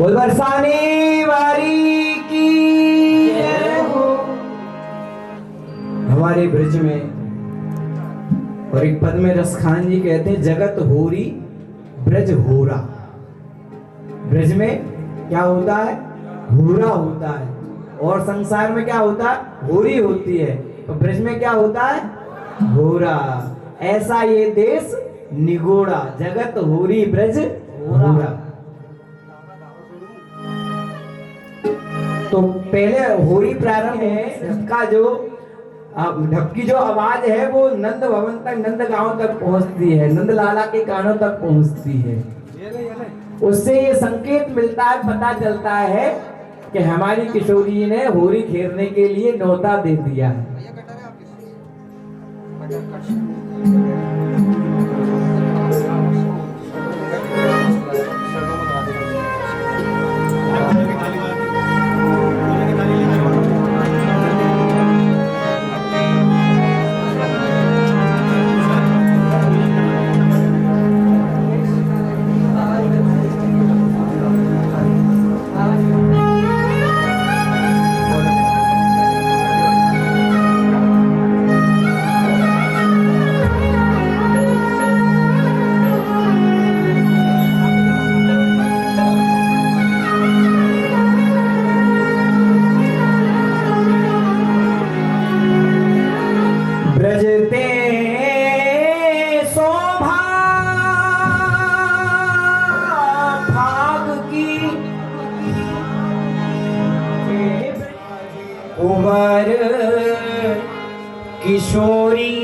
बोल बरसाने वाली की जय हो। हमारे ब्रज में और एक पद में रसखान जी कहते हैं जगत होरी ब्रज होरा। ब्रज में क्या होता है? होरा होता है। और संसार में क्या होता है? होरी होती है। तो ब्रज में क्या होता है? होरा। ऐसा ये देश निगोड़ा, जगत होरी ब्रज होरा। तो पहले होरी प्रारंभ है, ढपका जो ढपकी जो आवाज है वो नंद भवन तक, नंद गांव तक पहुंचती है, नंद लाला के कानों तक पहुंचती है। उससे ये संकेत मिलता है, पता चलता है कि हमारी किशोरी ने होरी खेलने के लिए न्योता दे दिया है। किशोरी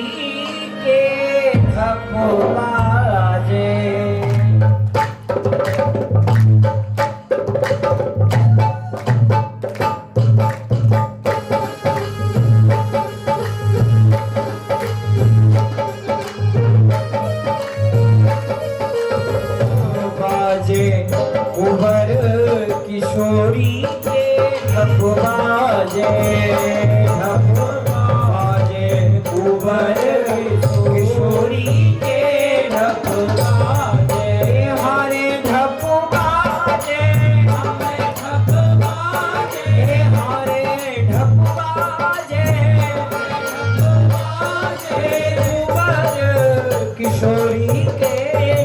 के ढप बाजे, बाजे उबर किशोरी के ढप बाजे, किशोरी के ढप बाजे, हमारे ढप बाजे, हमें ढप बाजे, हमारे ढप बाजे, उबर किशोरी के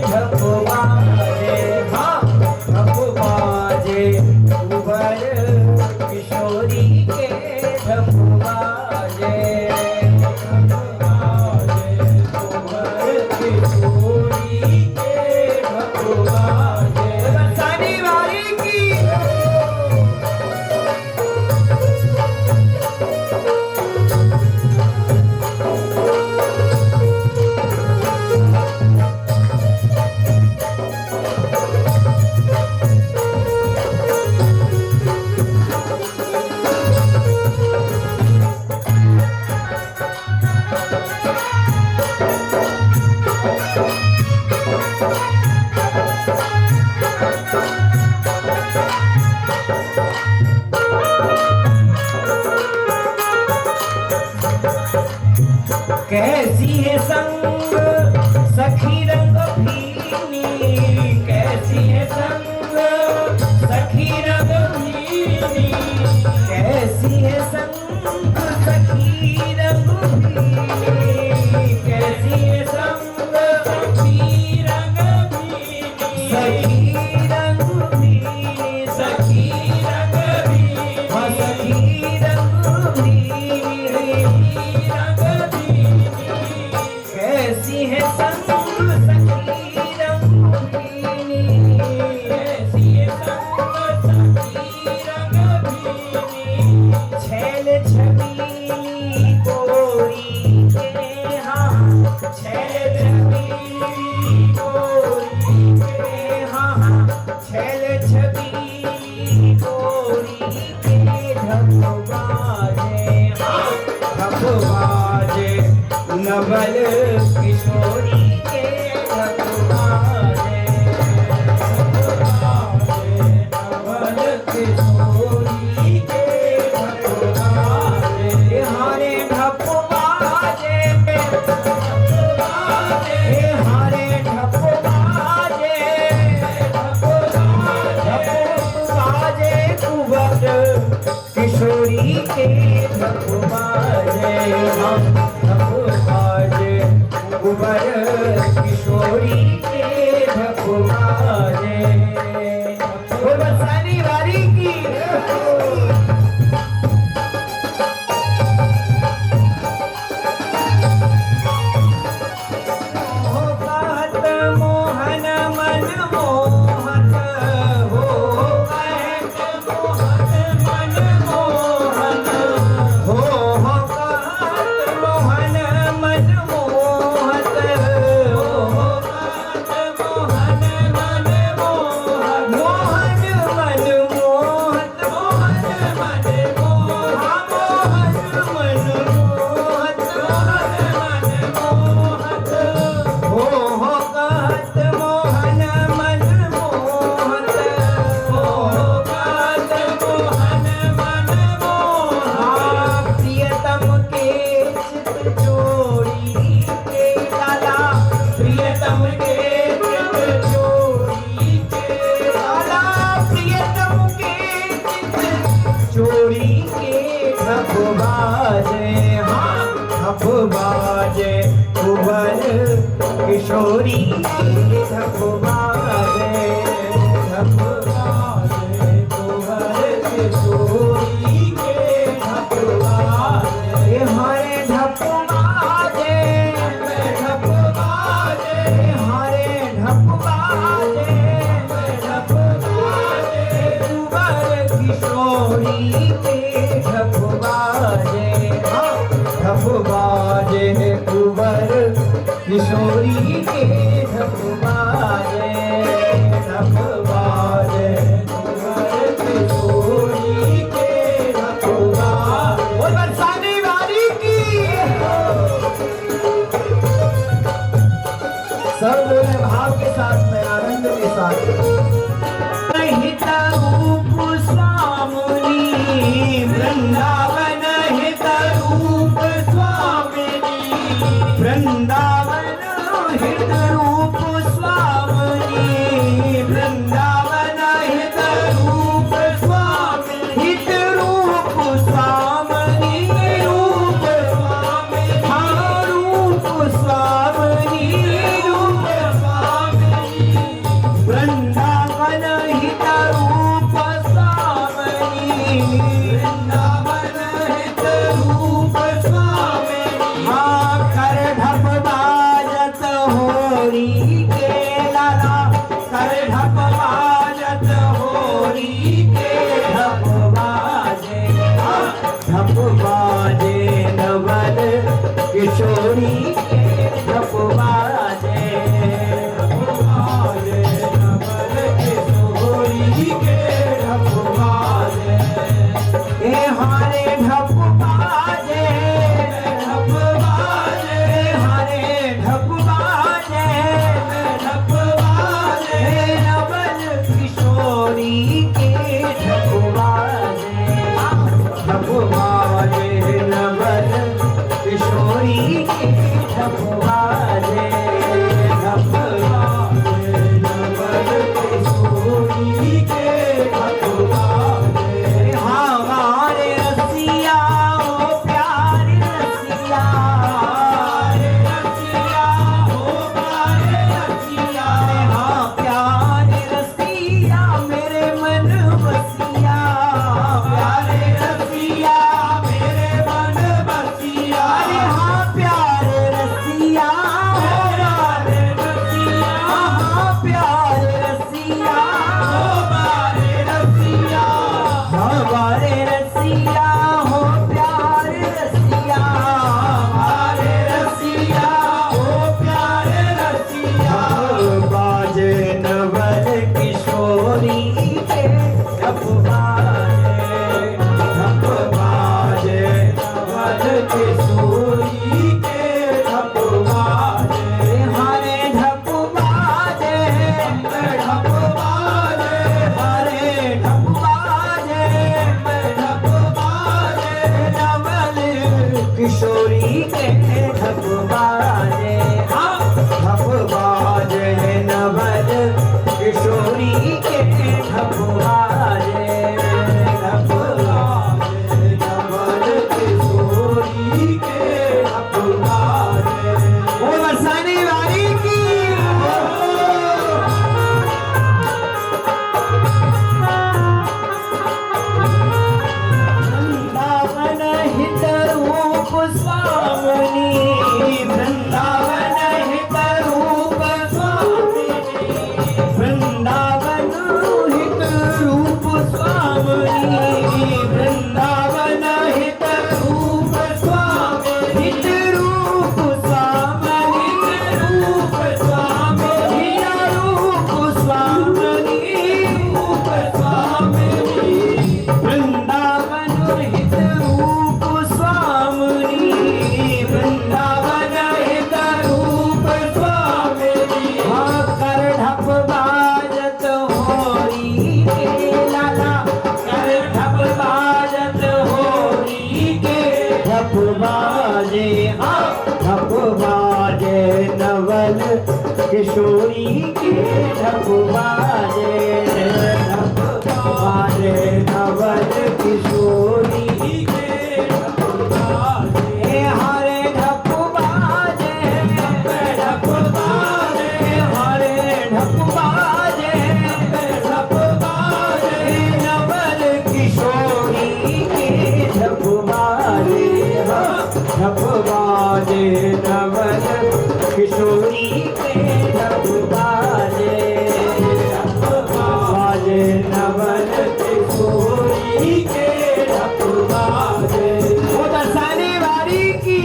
ढप बाजे, हाँ ढप बाजे, उबर किशोरी के ढप बाजे। कुंवर किशोरी के ढप बाजे। बोल बरसाने वाली की मोहन मन मोहत हो कहत मोहन मन मोहत हो कहत मोहन मन मोहत हो कहत मोहन मन मोहत मोहन मन मोहत मोहन मन मोहत मोहन मन मोहत मोहन मन मोहत हो कहत मोहन मन मोहत हो कहत मोहन मन मोहत प्रियतम के चित चोरी के लाला प्रियतम के चित चोरी के लाला प्रियतम के चित चोरी के ढप बाजे हाँ ढप बाजे कुंवर किशोरी के ढप बाजे ढप बाजे कुंवर किशोरी के ढप बाजे हरे ढप बाजे ढप बाजे हरे ढप बाजे ढप बाजे कुंवर किशोरी के ढप बाजे ढप बाजे कुंवर किशोरी के ढप बाजे ढप बाजे कुंवर किशोरी के ढप बाजे। बोल बरसाने वाली की सब बोले भाव के साथ में आनंद के साथ हित रूप स्वामिनी वृंदावन हित रूप स्वामिनी वृंदावन हित रूप स्वामिनी वृंदावन हित रूप स्वामिनी हित रूप स्वामिनी रूप स्वामिनी हाँ रूप स्वामिनी रूप स्वामिनी वृंदावन हित रूप स्वामिनी वृंदावन हित रूप स्वामिनी हाँ कर ढप बाजत होरी के लाला कर ढप बाजत होरी के ढप बाजे ढप बाजे नवल किशोरी के ढप बाजे ढप बाजे नवल किशोरी के ढप बाजे ए हारे ढप बाजे ढप बाजे हारे ढप बाजे किशोरी के ढप बाजे, ढप बाजे नवल किशोरी के ढप बाजे, हरे ढप बाजे, ढप बाजे, हरे ढप बाजे, ढप बाजे नवल किशोरी के ढप बाजे, ढप बाजे नवल किशोरी के ढप बाजे, ढप बाजे नवल किशोरी के ढप बाजे। वो दर्शाने वाली की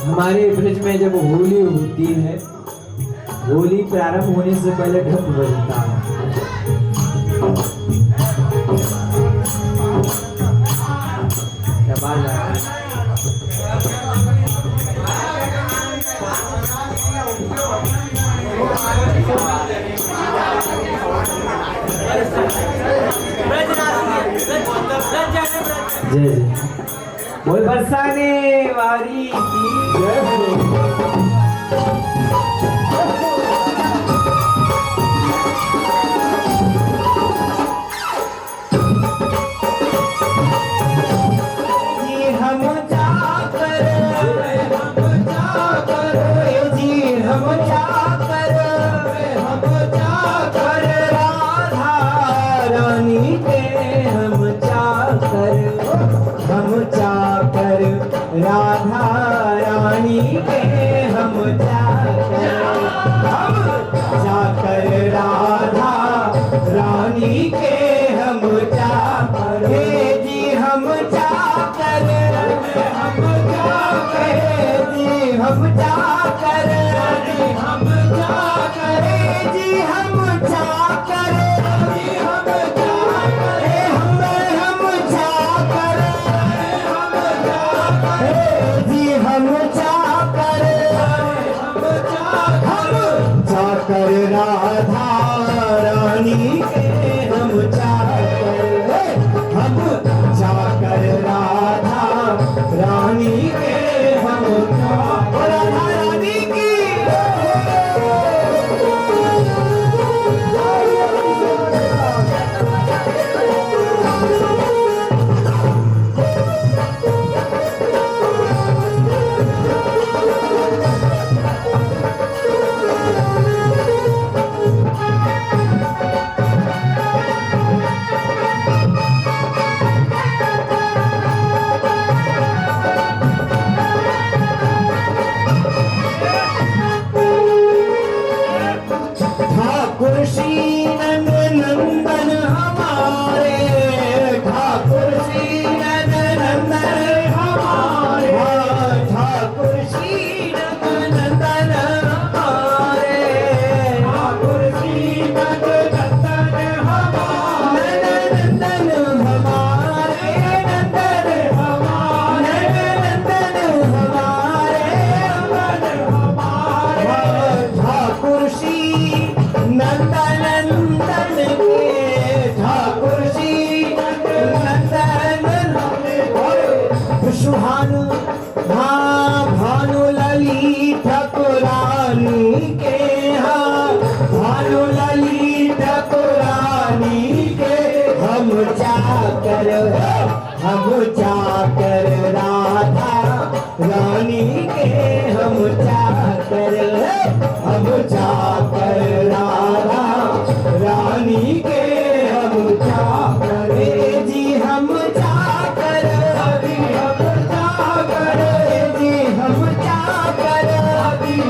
हमारे ब्रज में जब होली होती है, होली प्रारंभ होने से पहले ढप बजता है। क्या बात है? जय जय बोल बरसाने वाली की जय हो। जी हम जाकर जी हम जाकर राधा रानी के हम जाकर राधा रानी के हम जाकर राधा रानी के हम जाकर जी हम जाकर जी हम जाकर जी हम जाकर जाकर राधा रानी के हम जाकर राधा रानी के हम राधा रानी की भानु भानु लली ठाकुरानी के भानु लली ठाकुरानी के हम जाकर राधा रानी के हम जाकर राधा रानी के हम जाकर जी हम जाकर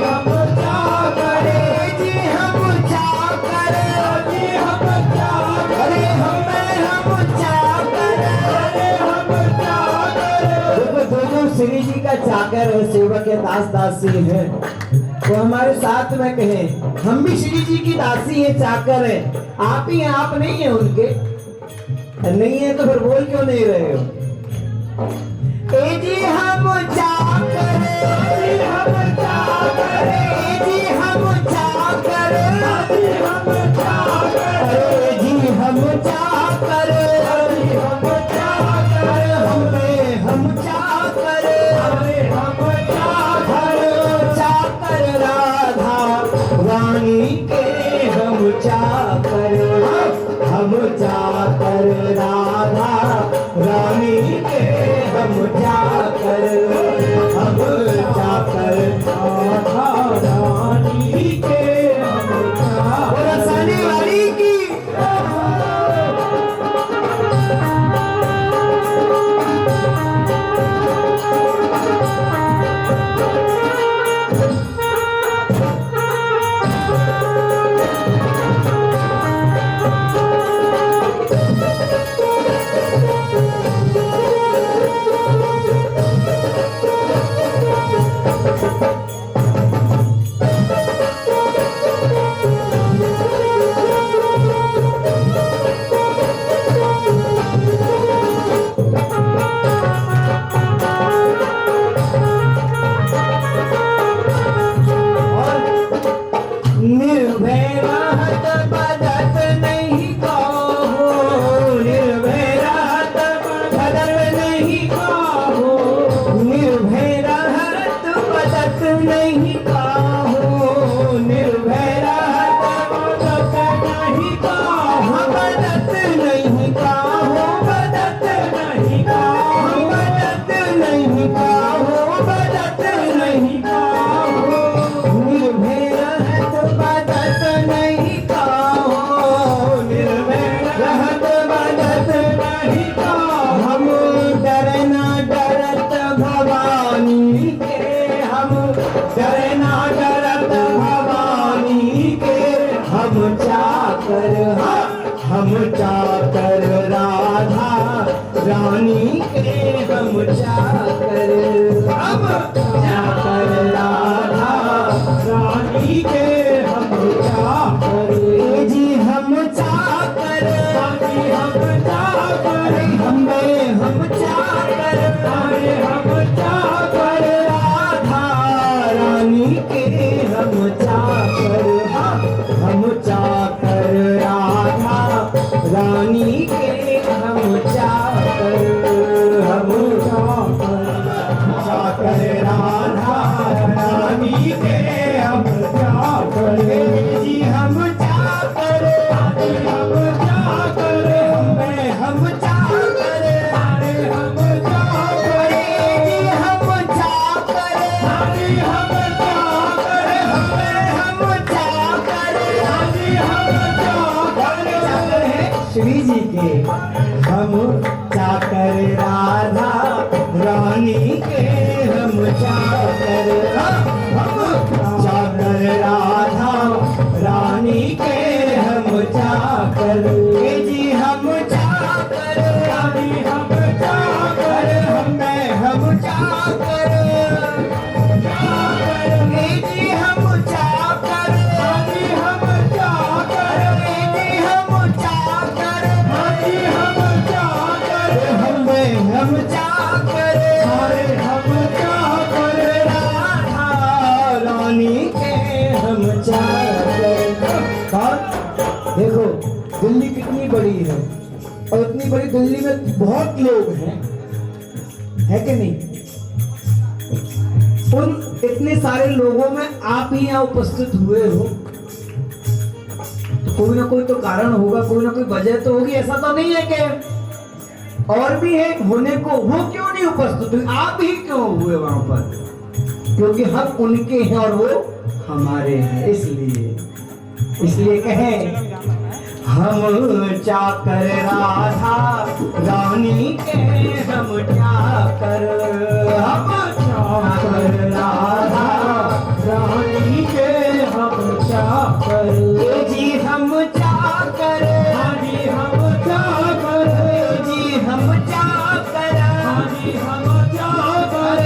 हम जाकर जी हम जाकर चाकर है, सेवक है, दास दासी है, वो हमारे साथ में कहे हम भी श्री जी की दासी है, चाकर है। आप ही हैं, आप नहीं है उनके? नहीं है तो फिर बोल क्यों नहीं रहे हो? ए जी हम चाकर, हम चाकर, ए जी हम चाकर, हम चाकर, ए जी हम चाकर, हम चाकर, हम चाकर, हम चाकर, चाकर राधा रानी के हम चाकर, हम चाकर राधा रानी के हम चाकर, हम चाकर राधा रानी के हम चाकर। रसानी वाली की निर्भय रहत बदत नहीं काहो, निर्भय रहत बदत नहीं काहो, निर्भय रहत बदत नहीं काहो, निर्भय रहत बदत नहीं काहो, बदत नहीं काहो, बदत नहीं काहो, बदत नहीं काहो, बदत नहीं काहो, निर्भय बदत नहीं काहो, निर्भय रहत बदत नहीं काहो। हम डरना डरत भवानी के, हम डरना डरत भवानी के हम चाकर, हम चाकर राधा रानी के हम चाकर, हम चाकर राधा रानी के हम चाकर, जी हम चाकर, हम चाकर, हम चाकर, हम चाकर राधा रानी के हम चाकर, हम चाकर राधा रानी के हम चाकर, हम चाकर राधा रानी के हम चाकर, जी हम चाकर, हम चाकर, हम चाकर, हम चाकर, जी हम चाकर, हम चाकर, हम चाकर, जी हम चाकर है श्री जी के, हम चाकर राधा रानी के हम चाकर, हम चाकर राधा रानी के हम चाकर, जी हम चाकर, हम चाकर, हम चाकर, जी हम चाकर, हम चाकर, जी हम चाकर, हम चाकर, हम चाकर, हम चाकर राधा रानी के हम चाकर। देखो दिल्ली कितनी बड़ी है, और इतनी बड़ी दिल्ली में बहुत लोग हैं, है कि नहीं? उन इतने सारे लोगों में आप ही यहाँ उपस्थित हुए हो, तो कोई ना कोई तो कारण होगा, कोई ना कोई वजह तो होगी। ऐसा तो नहीं है कि और भी है होने को, वो क्यों नहीं उपस्थित हुए, आप ही क्यों हुए वहां पर? क्योंकि हम उनके हैं और वो हमारे हैं, इसलिए कहें हम चाकर राधा रानी के हम चाकर, हम चाकर राधा रानी के हम चाकर, जी हम चाकर, जी हम चाकर, जी हम चाकर, जी हम चाकर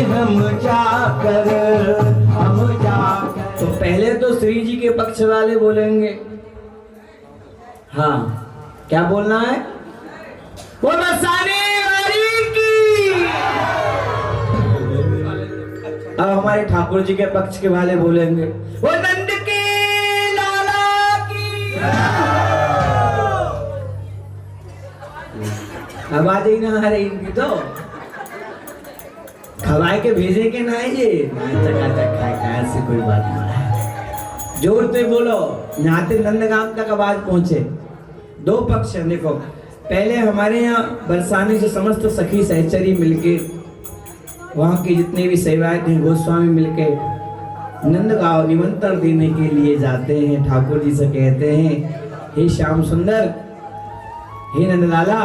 हम जाकर, हम जाकर। तो पहले तो श्री जी के पक्ष वाले बोलेंगे। हाँ, क्या बोलना है? वो बरसाने वाली की। अब हमारे ठाकुर जी के पक्ष के वाले बोलेंगे, वो नंद के लाला की। आवाज ही ना आ रही इनकी तो। खवाए के भेजे के ना ये ऐसी कोई बात नहीं है। जोर से बोलो, नाते नंदगाम तक आवाज पहुंचे। दो पक्ष हैं, देखो। पहले हमारे यहाँ बरसाने से समस्त सखी सहचरी मिलके, वहाँ की जितनी भी सेवायत हैं, गोस्वामी मिलके नंदगांव निमंत्रण देने के लिए जाते हैं। ठाकुर जी से कहते हैं, हे श्याम सुंदर, हे नंदलाला,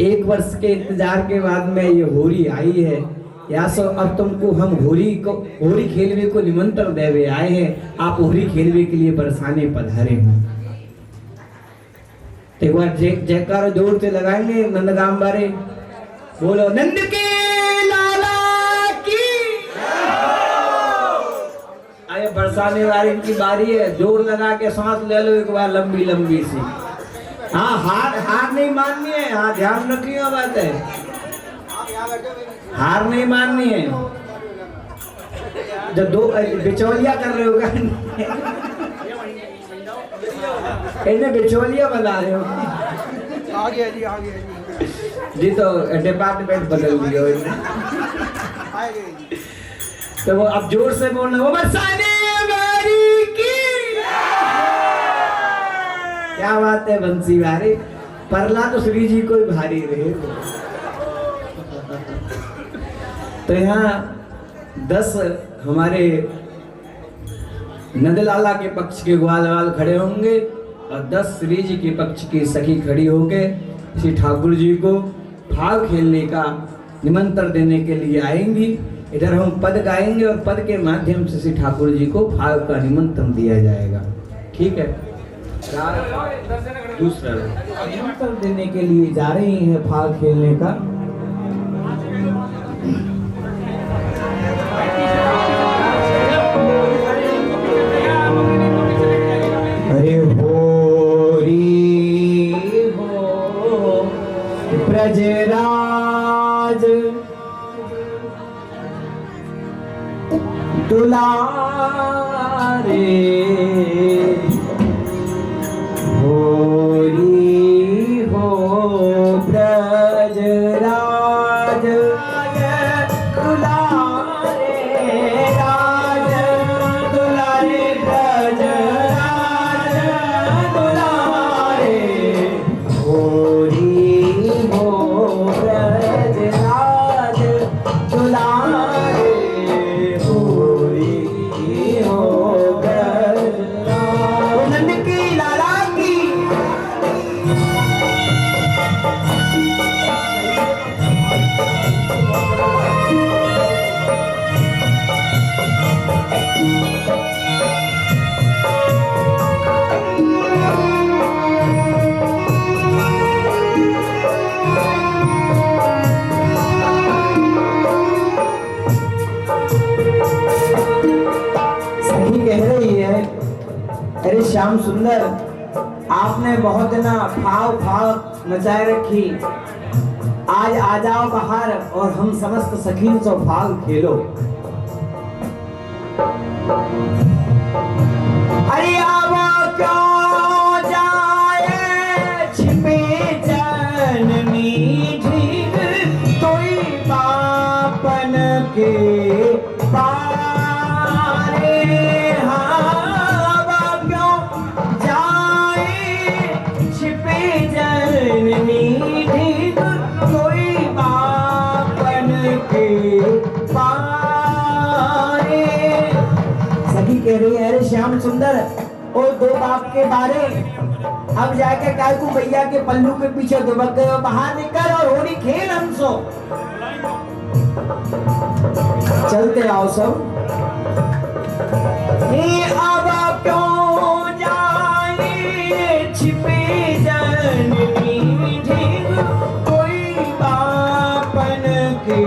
1 वर्ष के इंतजार के बाद में ये होरी आई है, या सो अब तुमको हम होरी खेलवे को निमंत्रण देवे आए हैं। आप होरी खेलवे के लिए बरसाने पधारे हो। एक बार जयकार जोर से लगाएंगे नंदगाम बारे। बोलो, नंद के लाला की। आए बरसाने वाले की बारी है। जोर लगा के सांस ले लो एक बार लंबी लंबी सी। हाँ, हार नहीं माननी है। हाँ, ध्यान रखिएगा बात है, हार नहीं माननी है। जब दो बिचौलिया कर रहे हो, इन्हें बिचौलिया बना रहे हो। आ गया जी तो डिपार्टमेंट बदल दिया इन्हें। तो वो अब जोर से बोलना, वो बरसाने वाली की। क्या बात है बंसी वाले, परला तो श्री जी को भारी रहे। तो यहाँ 10 हमारे नंदलाला के पक्ष के ग्वाल खड़े होंगे और 10 श्री जी के पक्ष की सखी खड़ी होके श्री ठाकुर जी को फाग खेलने का निमंत्रण देने के लिए आएंगी। इधर हम पद गाएंगे और पद के माध्यम से श्री ठाकुर जी को फाग का निमंत्रण दिया जाएगा। ठीक है, दूसरा निमंत्रण देने के लिए जा रही हैं फाग खेलने का। अरे होरी हो ब्रजराज दुलारे, होरी हो ब्रजराज दुलारे, राज दुलारे ब्रजराज दुलारे, होरी हो ब्रजराज दुलारे, होरी हो ब्रजराज। नंद की लाला की। सही कह रही है, अरे श्याम सुंदर, आपने बहुत ना फाव मचाए रखी। आज आ जाओ बाहर और हम समस्त सखियों से फाग खेलो। अरे आवा क्यों जाए छिपे जननी ठीक, कोई बापन के पारे। आवा क्यों जाए छिपे जननी ठीक, कोई बापन के पारे। सखी कह रही है, अरे श्याम सुंदर, और 2 बाप के बारे, अब जाके काय को भैया के पल्लू के पीछे दुबक गए। बाहर निकल और होली खेल हमसो। चलते आओ सब। अब क्यों जाए छिपे जननी ठीक, कोई बापन के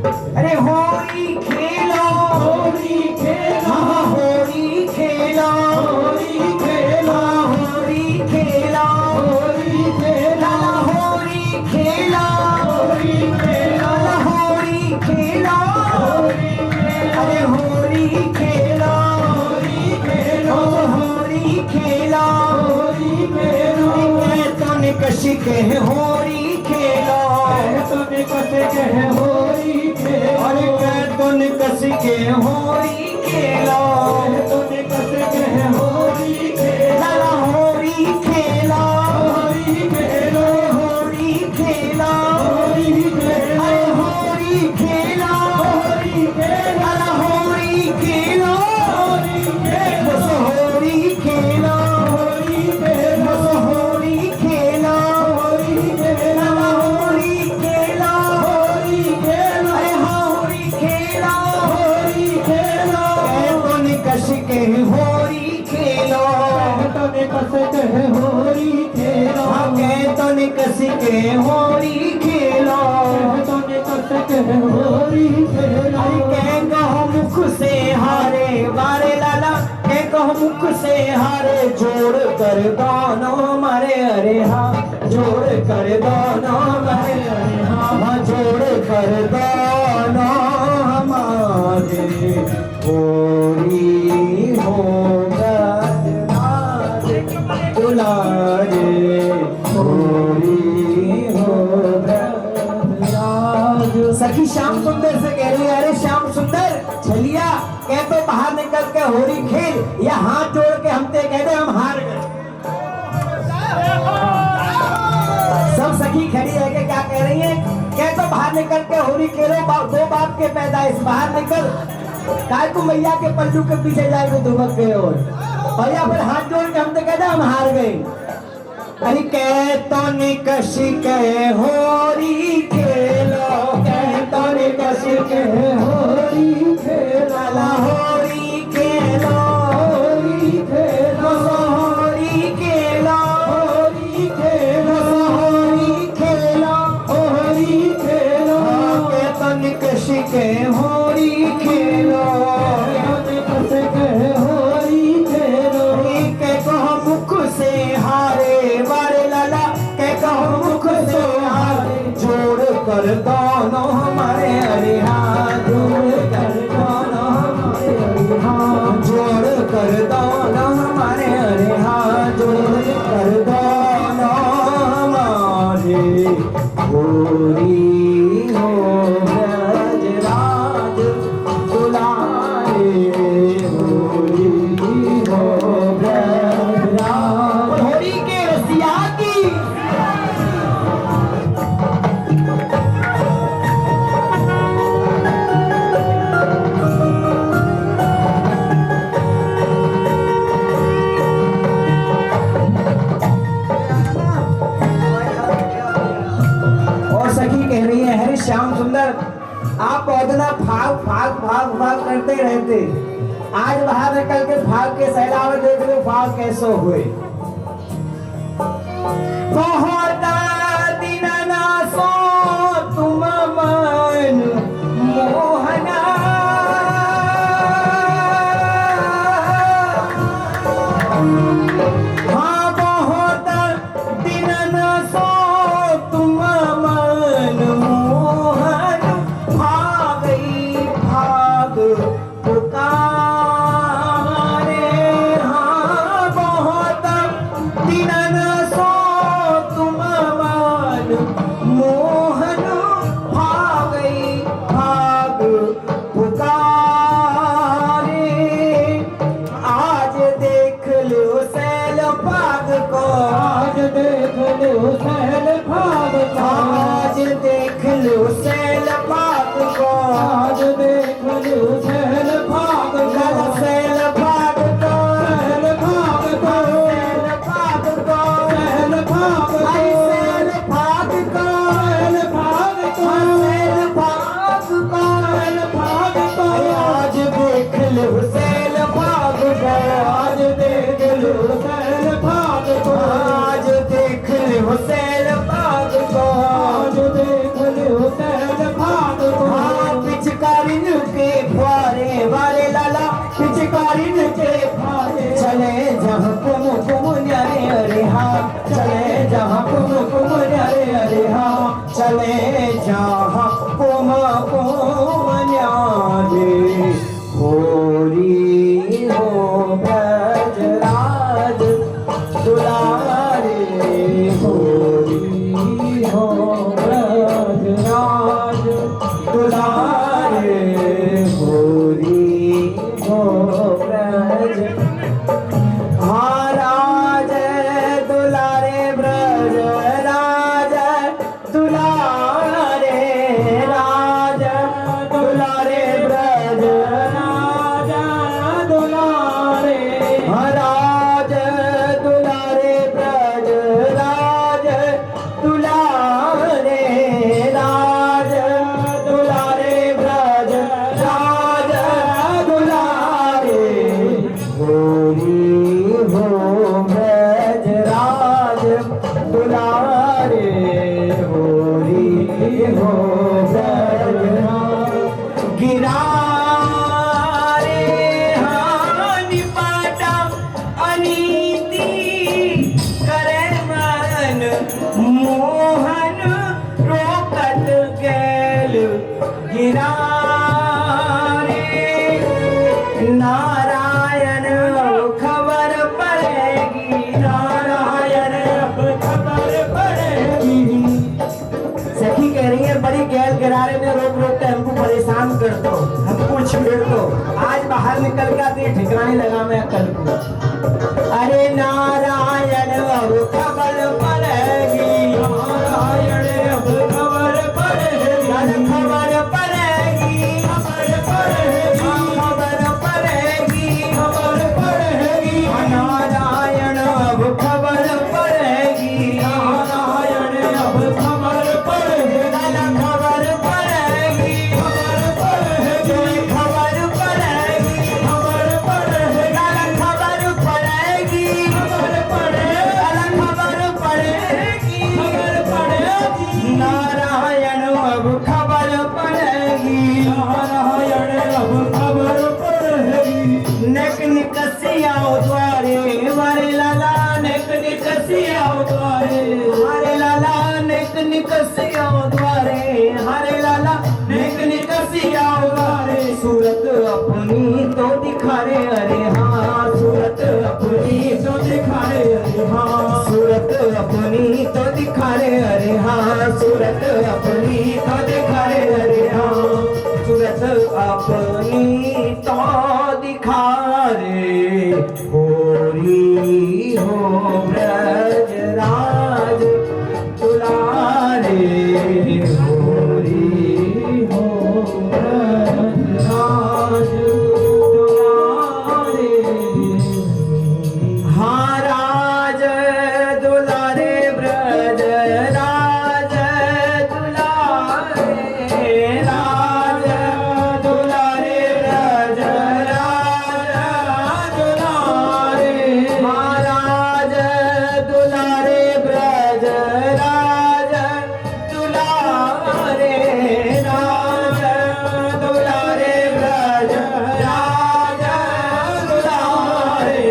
अरे होरी खेलो, होरी खेलो, हाँ होरी खेलो, होरी खेलो, होरी खेलो, होरी खेलो, होरी खेलो, होरी खेलो, होरी खेलो, अरे होरी खेलो, होरी खेलो, होरी खेलो, होरी खेलो, तो निकश के होरी खेलो, तो निकश के होरी खेलो, अरे तो निकश के होरी खेलो, तो निकश के होरी खेलो, होरी खेलो, होरी खेलो, होरी खेलो, होरी खेलो, होरी खेलो, होरी खेलो, होरी खेलो, होरी खेलो, होरी खेलो, होरी खेलो, होरी खेलो, होरी खेलो, होरी खेलो, होरी खेलो, अरे होरी खेलो, होरी खेलो, तो निकश के होरी खेलो, तो निकश के होरी खेलो, तो निकश के होरी खेलो, तो निकश के होरी खेलो, के कहो मुख से हारे बारे लाला, के कहो मुख से हारे, जोड़ कर दोनों मारे अरे हाँ, जोड़ कर दोनों मारे अरे हाँ, जोड़ कर दोनों हमारे होरी हो दुलारे, होरी हो सखी श्याम सुंदर से कह रही है, अरे श्याम सुंदर छलिया कह तो बाहर निकल के होरी खेल, या हाथ जोड़ के हमसे कह दे हम हार गए। सब सखी खड़ी है कि क्या कह रही है, कह तो बाहर निकल के होरी खेलो, दो बाप के पैदाइश, बाहर निकल, काय तू मैया के पल्लू के पीछे जाएगी दुबक गए, और या फिर हाथ जोड़ के हमसे कह दे हम हार गए। अरे कह तो निकश के होरी खेलो, कह तो निकश के होरी खेलो, होरी खेलो, होरी खेलो, होरी खेलो, होरी खेलो, होरी खेलो, होरी खेलो, कह तो निकश के होरी खेलो, निकश के होरी खेलो, के कहो मुख से हारे बारे लाला, के कहो मुख से हारे, जोड़ कर दोनों हमारे अरे हाँ, जोड़ कर दोनों हमारे अरे हाँ, जोड़ कर दोनों हमारे अरे हाँ, जोड़ कर दोनों हमारे होरी हो ब्रजराज दुलारे, होरी हो ब्रजराज, होरी के रसिया की श्याम सुंदर आप पौधना भाग भाग भाग भाग करते रहते, आज बाहर निकल के भाग के सहलावे देख लो भाग कैसो हुए। बहुत दिन ना सो तुम मन मोहना, हाँ बहुत दिन ना सो तुम मन मोहन, भागई भाग पुकारे, हाँ बहुत दिन न सो तुम राम को न्यारे होरी हो ब्रजराज दुलारे होरी हो ब्रजराज दुलारे होरी हो ब्रज महाराज दुलारे ब्रज राज दुलारे राज दुलारे ब्रज राज दुलारे महाराज दुलारे ब्रज राज दुलारे राज दुलारे ब्रज राज दुलारे होरी हो ब्रज राज दुलारे होरी हो ब्रज राज गिरा रे हानि पाटा अनीति करे मन मोहन रोकत गैल गिरा रे नारायण खबर पड़ेगी नारायण अब खबर पड़ेगी। सखी कह रही है बड़ी गैल गिरारे में रोक रोक कर हमको परेशान कर दो हमको छेड़ दो आज बाहर निकल गया तो ठिकाने लगा मैं कल को। अरे नारायण अब खबर पड़ेगी नारायण अब खबर पड़ेगी खबर पड़ेगी खबर पड़ेगी खबर पड़ेगी खबर पड़ेगी नारायण अब खबर पड़ेगी नारायण अब खबर पड़ेगी खबर पड़ेगी खबर पड़ेगी खबर पड़ेगी खबर पड़ेगी खबर पड़ेगी खबर पड़ेगी खबर पड़ेगी खबर पड़ेगी नारायण अब खबर पड़ेगी नारायण अब खबर पड़ेगी नेक निकसिया द्वारे हरे लाला नेक निकसिया द्वारे हरे लाला नेक निकसिया द्वारे हरे लाला नेक निकसिया द्वारे सूरत अपनी तो दिखा रे अरे हाँ सूरत अपनी तो दिखा रे अरे हाँ सूरत अपनी तो दिखा रे अरे हाँ सूरत अपनी तो दिखा रे अरे हाँ सूरत अपनी तो दिखा रे होरी हो ब्रज राज दुलारे होरी हो ब्रज राज दुलारे हाँ राज दुलारे ब्रज राज दुलारे राज दुलारे ब्रज राज दुलारे महाराज दुलारे ब्रज राज दुलारे राज दुलारे ब्रज राज दुलारे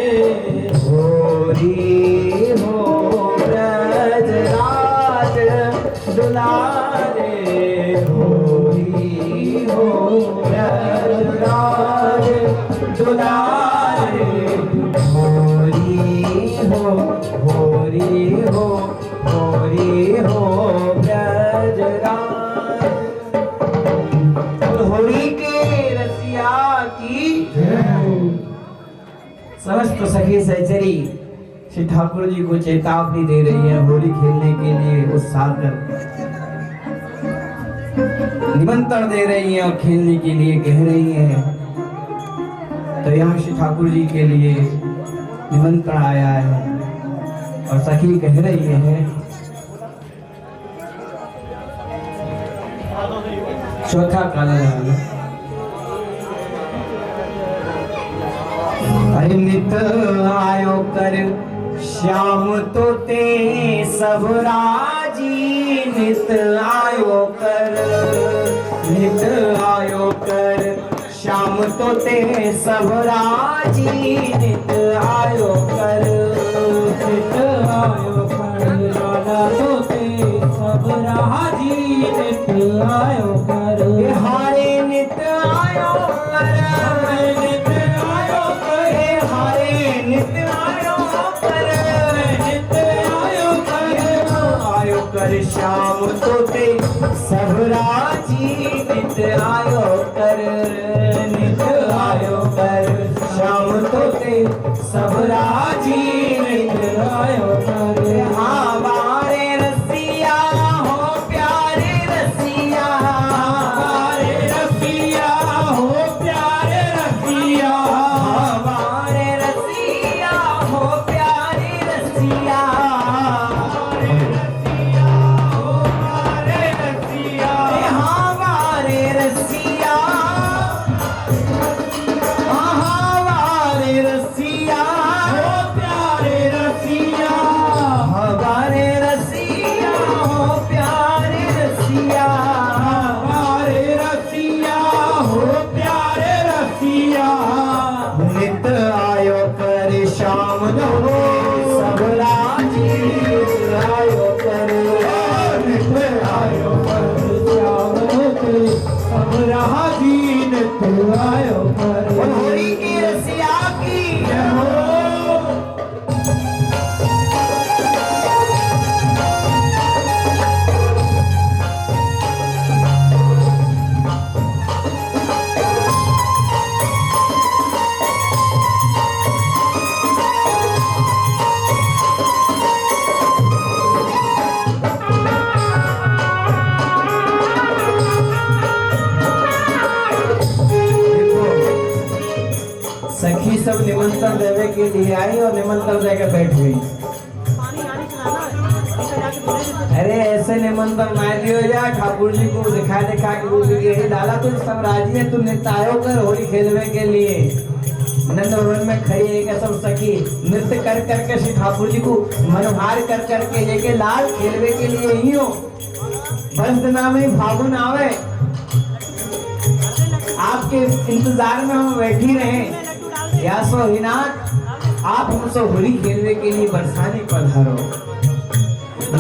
होरी हो ब्रज राज दुलारे होरी हो ब्रज राज दुलारे होरी हो ब्रज राज होरी के रसिया की समस्त सखी सहचरी श्री ठाकुर जी को चेतावनी दे रही है होली खेलने के लिए उत्साह कर निमंत्रण दे रही है और खेलने के लिए कह रही है। तो यहाँ श्री ठाकुर जी के लिए निमंत्रण आया है और सखी कह रही है चौथा काला अरे नित आयो कर श्याम तो ते सब राजी नित आयो कर श्याम तो ते सब राजी नित आयो कर लाला तो ते सब राजी राजी नित्य आयो कर हारे नित्य आयो कर नित्य आयो कर हारे नित्य आयो कर नित्य आयो कर आयो कर श्याम तोते सब राजी नित्य आयो कर नित्य आयो कर श्याम तोते सब राजी नित्य आयो कर हमारे रसिया हो प्यारे रसिया हमारे रसिया हो प्यारे रसिया हमारे रसिया हो प्यारे रसिया हमारे रसिया हमारे रसिया हमारे रसिया हो प्यारे रसिया हमारे रसिया हो प्यारे रसिया हमारे रसिया हो प्यारे रसिया नित आयो कर श्याम लो सब राजी आयो कर नित्य आयो कर श्याम होते सब राजी नित्य आयो कर होली की रसिया की जय हो सखी सब निमंत्रण देवे के लिए आई और निमंत्रण देकर बैठ गई। अरे ऐसे निमंत्रण ना दियो जा ठाकुर जी को दिखा दिखा के बोल के हे लाला तुम सब राजी है, तुम नित्य आयो कर होली खेलने के लिए। नंद भवन में खड़ी है क्या सब सखी नृत्य कर करके श्री ठाकुर जी को मनोहार कर करके लेके लाल खेलने के लिए ही हो। बस दिना में फागुन आवे आपके इंतजार में हम बैठी रहे या सोहिनाथ आप हमसे होली खेलने के लिए बरसाने पधारो।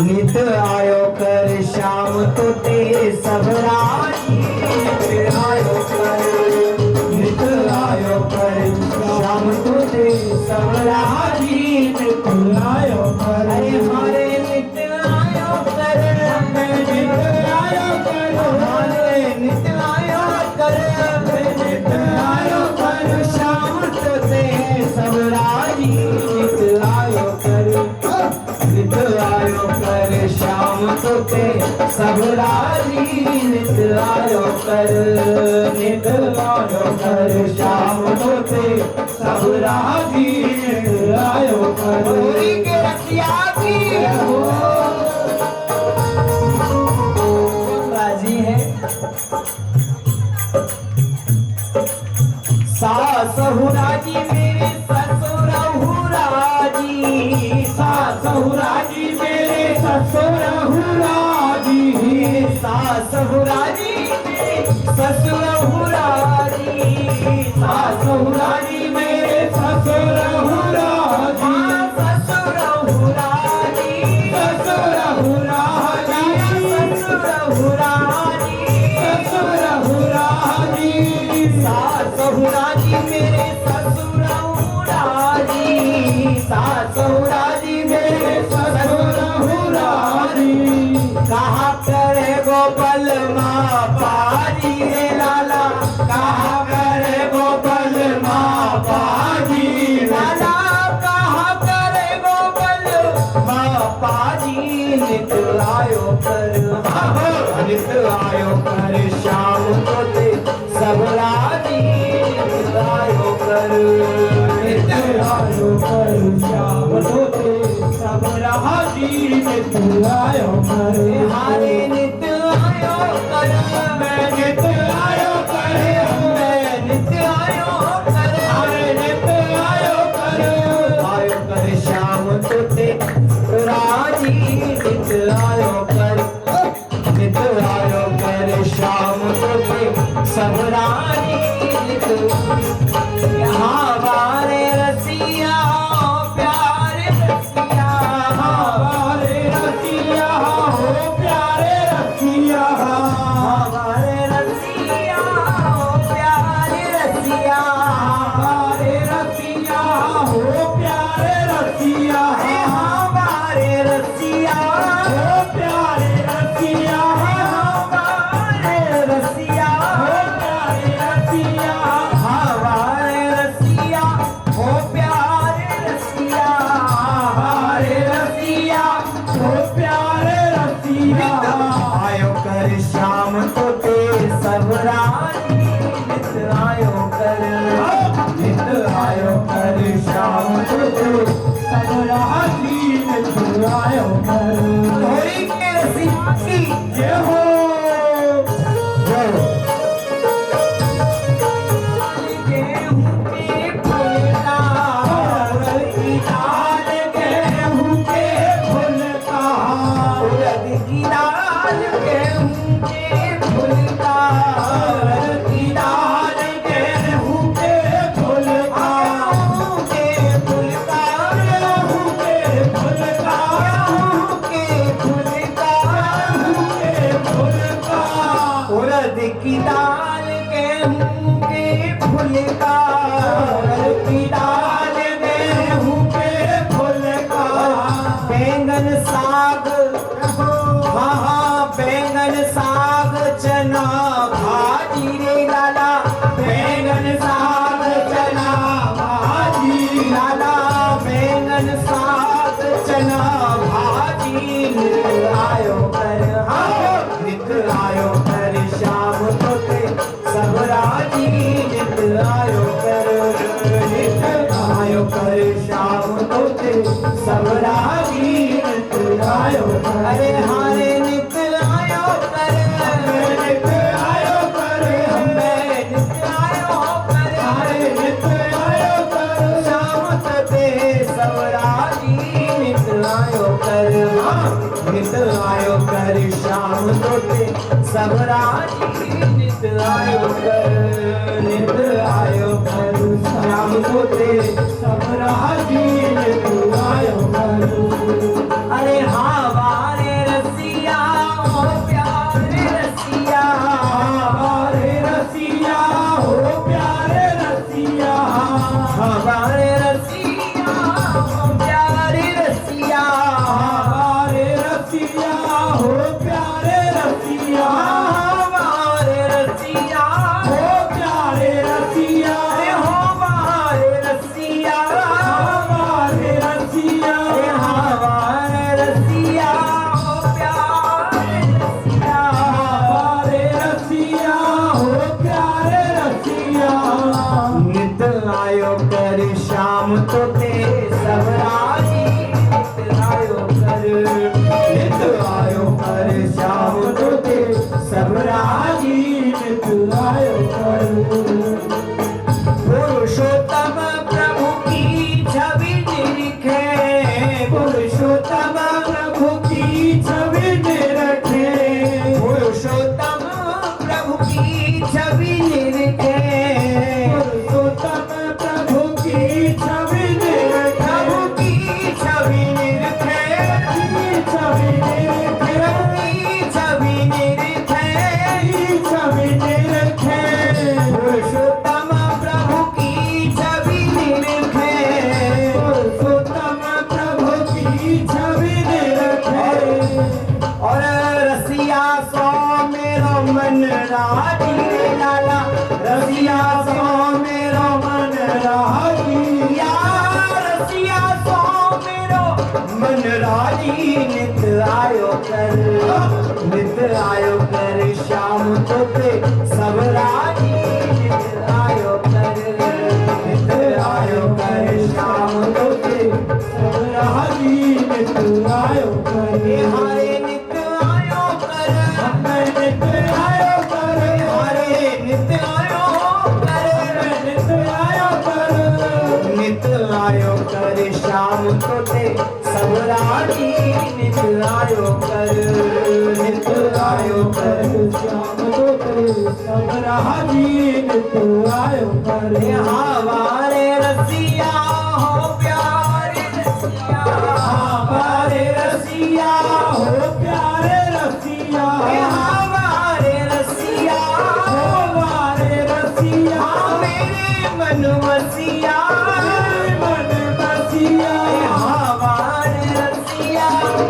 नित आयो कर श्याम तोते सब राजी नित आयो कर नित आयो कर श्याम तोते सब राजी नित आयो कर हमारे नित आयो कर नित आयो कर हमारे नित आयो कर नित आयो कर श्याम तोते सब राजी नित आयो कर नित आयो कर श्याम तोते सब राजी नित आयो कर नित आयो कर श्याम तोते सब राजी नित आयो कर होली के रसिया की हो राजी है सास हुराजी मेरे ससुर हुराजी सास हुराजी मेरे ससुर हुराजी सास हुराजी ससुर हुराजी सास हुराजी मेरे ससुर हुराजी ससुर हुराजी ससुर हुराजी ससुर हुराजी ससुर हुराजी सास हुराजी मेरे ससुर हुराजी सास हुराजी मेरे ससुर हुराजी कहा करे गोपाल माँ पाजी रे लाला कहा करे गोपाल माँ पाजी लाला कहा करे गोपाल माँ पाजी नित आयो कर नित आयो कर श्याम तोते सब राजी नित आयो कर नित आयो कर श्याम तोते सब राजी नित आयो कर हारे नित आयो कर मैं नित आयो कर मैं नित आयो कर हारे नित आयो कर श्याम तोते राजी नित आयो कर नित आयो कर श्याम तोते सब राजी नित हमारे रसिया प्यारे रसिया हमारे रसिया हो प्यारे नित आयो कर नित आयो कर श्याम तुझे सबराजी नित आयो कर होरी के रसिया की जय हो जय हो गेहूं के फूलका की दाल गेहूं के फूल का उड़द की दाल गेहूं के फूलका की दाल गेहूं के फूल का गेहूं के फूलका गेहूं के फूल का गेहूं के फूलका गेहूं के फूल का उड़द की दाल गेहूं के फूलका की दाल गेहूं के फूल का बैंगन साग हाँ हाँ बैंगन साग चना भाजी रे लाला बैंगन साग चना भाजी लाला बैंगन साग चना भाजी नित आयो कर हाँ नित आयो कर शाम तोते सब राजी नित आयो कर नित आयो कर शाम तोते सब राजी नित आयो कर अरे हारे नित आयो कर नित आयो कर हमें नित आयो कर हरे नित आयो कर शाम तोते सब राजी नित आयो कर हाँ नित आयो कर शाम तोते सब राजी नित आयो कर नित आयो कर शाम तोते सब राजी नित आयो कर अरे हाँ वारे रसिया ओ प्यारे रसिया हमारे रसिया हो प्यारे रसिया हमारे रसिया ओ प्यारे रसिया हमारे रसिया हो प्यारे रसिया हमारे रसिया हो प्यारे रसिया अरे हमारे रसिया हमारे रसिया अरे हमारे रसिया ओ प्यारे रसिया हमारे रसिया हो प्यारे रसिया नित आयो कर शाम तोते सब राजी नित आयो कर नित आयो कर शाम तोते सब राजी नित आयो कर पुरुषोत्तम प्रभु की छवि निरखे पुरुषोत्तम प्रभु की छवि निरखे पुरुषोत्तम प्रभु की छवि निरखे पुरुषोत्तम प्रभु की छवि निरखे प्रभु की छवि निरखे छवि निरखे प्रभु की छवि निरखे छवि निरखे पुरुषोत्तम प्रभु की छवि निरखे पुरुषोत्तम प्रभु की छवि निरखे और रसिया सो मेरो मन राजी रे लाला रसिया सो मेरो मन राजी यार रसिया सो मेरो मन राजी नित आयो कर नित आयो कर शाम तोते सब राजी नित आयो कर नित आयो कर शाम तोते सब राजी नित आयो कर हारे नित आयो कर हमें नित आयो कर हारे नित आयो कर नित आयो कर नित आयो कर शाम तोते सब राजी नित आयो कर नित आयो कर श्याम तोते सब राजी नित आयो कर हमारे रसिया हो प्यारे रसिया हमारे रसिया हो प्यारे रसिया हमारे रसिया हमारे रसिया मेरे मन वसिया मन बसिया हमारे रसिया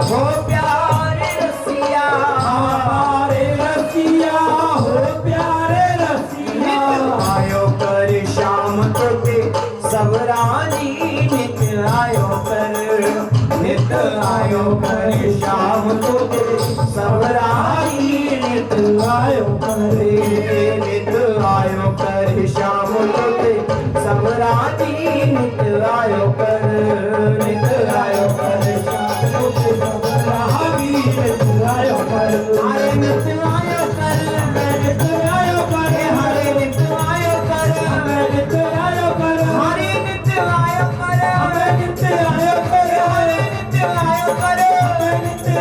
हो प्यारे रसिया हमारे रसिया हो प्यारे रसिया नित आयो कर शाम तोते आयो कर श्याम तुझे सब राजी नित आयो कर, नित आयो कर श्याम तुझे सब राजी नित आयो कर, हरे नित आयो कर, नित आयो कर, हरे नित आयो कर, नित आयो कर, हरे नित आयो कर, नित आयो कर, हरे नित आयो कर, नित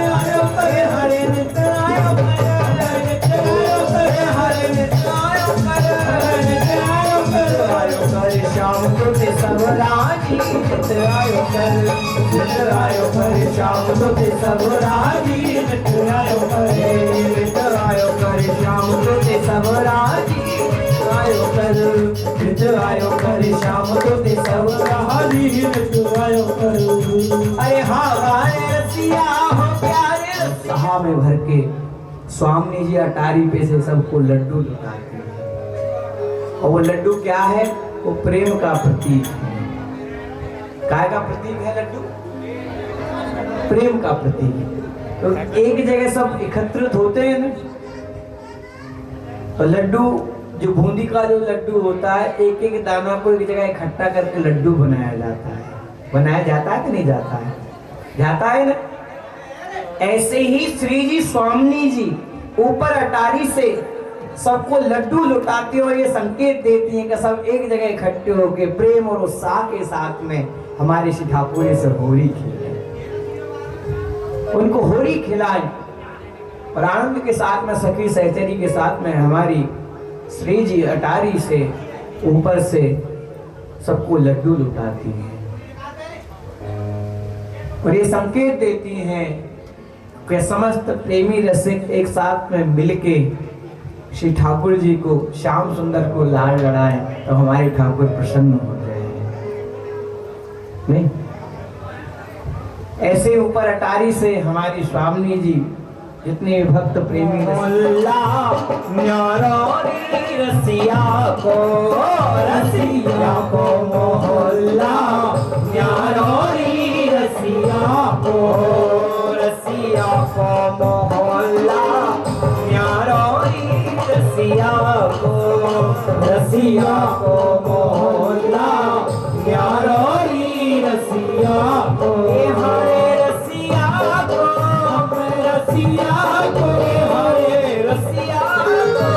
आयो कर, हरे नित आयो कर, नित आयो कर, हरे नित आयो कर, नित आयो कर, आयो कर श्याम तुझे सब राजी नित आयो कर, नित आयो कर श्याम तुझे सब राजी नित आयो कर, नित आयो कर श्याम तुझे सब राजी आयो कर, नित आयो कर श्याम तुझे सब राजी नित आयो कर। अरे हमारे रसिया हो प्यारे सहा में भर के स्वामी जी अटारी पे से सबको लड्डू लुटाते हैं, और वो लड्डू क्या है? वो प्रेम का प्रतीक है। काय का प्रतीक है लड्डू? प्रेम का प्रतीक है। तो एक जगह सब एकत्रित होते हैं ना, तो लड्डू जो बूंदी का जो लड्डू होता है, एक एक दाना को एक जगह इकट्ठा करके लड्डू बनाया जाता है। बनाया जाता है कि नहीं जाता है? जाता है ना। ऐसे ही श्री जी स्वामी जी ऊपर अटारी से सबको लड्डू लुटाती और ये संकेत देती हैं कि सब एक जगह इकट्ठे होकर प्रेम और उत्साह के साथ में हमारे श्री ठाकुर से होली खेले, उनको होली खिलाए और आनंद के साथ में सखी सहचरी के साथ में हमारी श्री जी अटारी से ऊपर से सबको लड्डू लुटाती हैं और ये संकेत देती हैं कि समस्त प्रेमी रसिक एक साथ में मिलके श्री ठाकुर जी को, श्याम सुंदर को लाड़ लड़ाएं तो हमारे ठाकुर प्रसन्न हो जाए। नहीं ऐसे ऊपर अटारी से हमारी स्वामी जी जितने भक्त प्रेमी मोहल्ला न्यारा रसिया को, रसिया को मोहल्ला न्यारा रसिया को, रसिया को मोहल्ला न्यारा रसिया को, रसिया को मोहल्ला न्यारा रसिया को, हरे रसिया को, रसिया को, हरे रसिया को,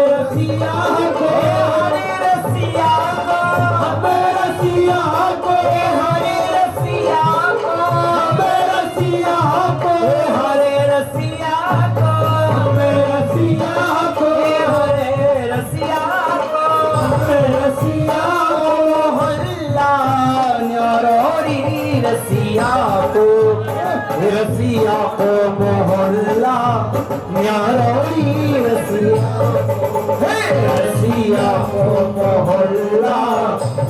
रसिया को, हरे रसिया को, रसिया को, हरे रसिया को, रसिया को, हरे रसिया को, रसिया को, हरे रसिया को, रसिया मोहल्ला न्यारोरी रसिया को, रसिया को मोहल्ला न्यारोरी रसिया, रसिया को मोहल्ला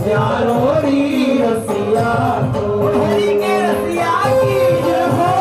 न्यारोरी रसिया को, होली के रसिया की जय हो।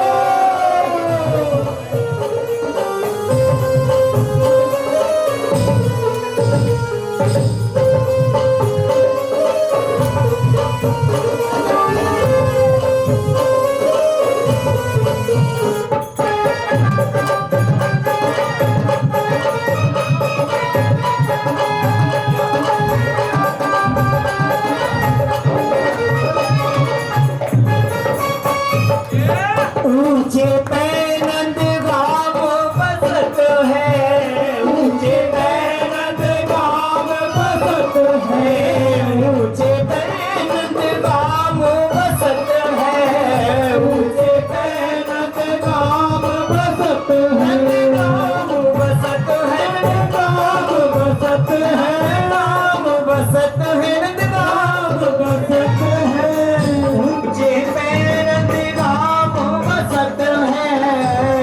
ऊंचे पे नंदगांव बसत है, ऊंचे पे नंदगांव बसत है, ऊंचे पे नंदगांव बसत है, ऊंचे पे नंदगांव बसत है, नाम बसत है, नंदगांव बसत है, नाम बसत है, नंदगांव बसत है, ऊंचे पैर नंदगांव बसत है,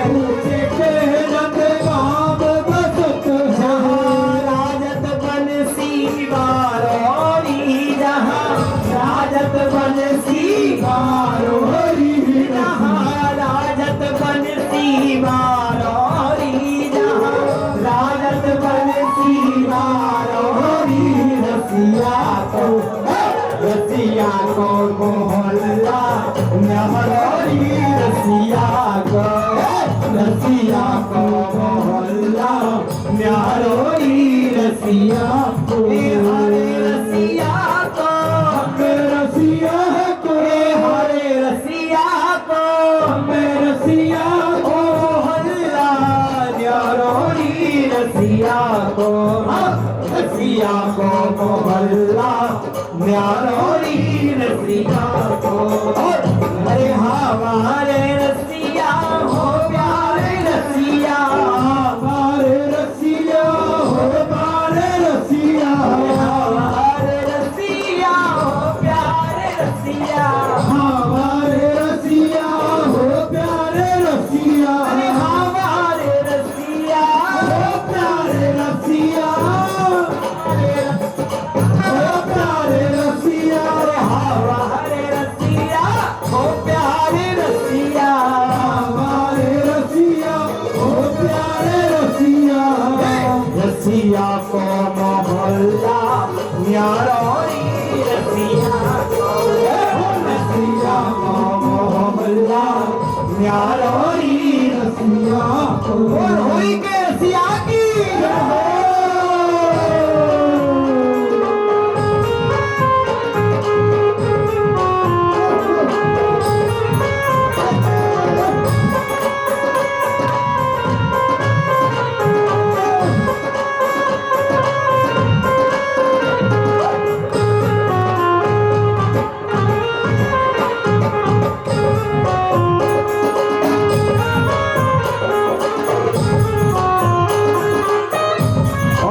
ऊंचे पे नंदगांव बसत है, राजत बंसी बारोरी जहाँ, राजत बंसी बारोरी जहाँ, राजत बंसी बारोरी जहाँ, राजत बंसी बारोरी रसिया को, रसिया को मोहल्ला न्यारोरी रसिया को, रसिया को मोहल्ला न्यारोरी रसिया रसिया को हरे रसिया को हमें रसिया को हरे रसिया को हमें रसिया को हल्ला न्यारोरी रसिया को रसिया को मोहल्ला न्यारोरी रसिया को अरे हमारे रसिया हो प्यारे रसिया हमारे रसिया हो हमारे रसिया हमारे रसिया हो प्यारे रसिया हमारे रसिया हो प्यारे रसिया अरे हमारे रसिया हो प्यारे रसिया हो प्यारे रसिया अरे हमारे रसिया हो प्यारे रसिया हमारे रसिया हो प्यारे रसिया रसिया को मोहल्ला न्यारोरी रसिया को रसिया को मोहल्ला न्यारोरी रसिया को और हुई के रसिया की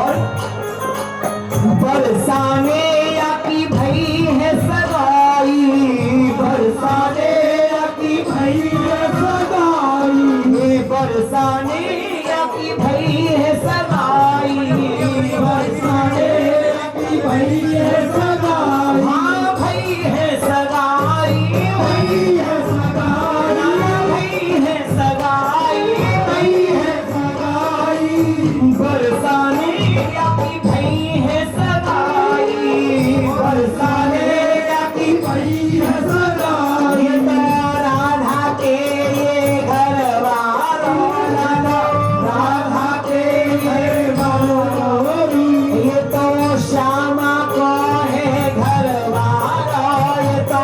और बरसाने या की भई है सगाई बरसाने या की भई है सगाई ये बरसाने या की भई है सगाई बरसाने या की भई है सगाई हाँ भई है सगाई भई है सगाई भई है सगाई भई है सगाई बरसाने या की भई है सगाई बरसाने या की भई है सगाई राधा के ये घर वालों राधा के ये वालों ये तो श्यामा को है घर वालों ये तो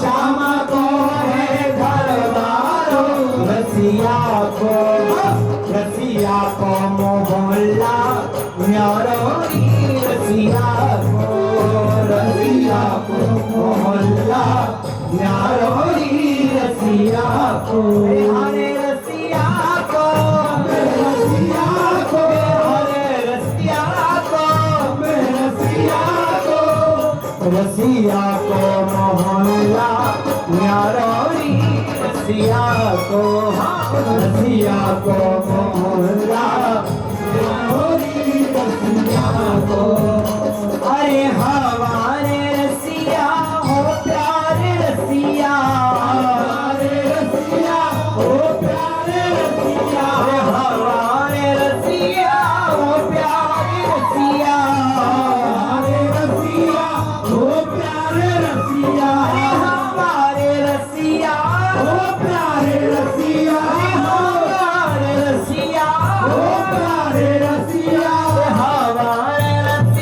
श्यामा को है घर वालों रसिया को मोहल्ला न्यारोरी रसिया को मोहल्ला न्यारोरी रसिया को हरे रसिया को रसिया को हरे रसिया को रसिया को रसिया को मोहल्ला न्यारोरी रसिया को रसिया को मोहल्ला न्यारोरी रसिया को अरे हमारे रसिया हो प्यारे रसिया हमारे रसिया हो प्यारे रसिया अरे हमारे रसिया हो प्यारे रसिया हमारे रसिया हो प्यारे रसिया अरे हमारे रसिया हो प्यारे रसिया हमारे रसिया हो प्यारे रसिया हमारे रसिया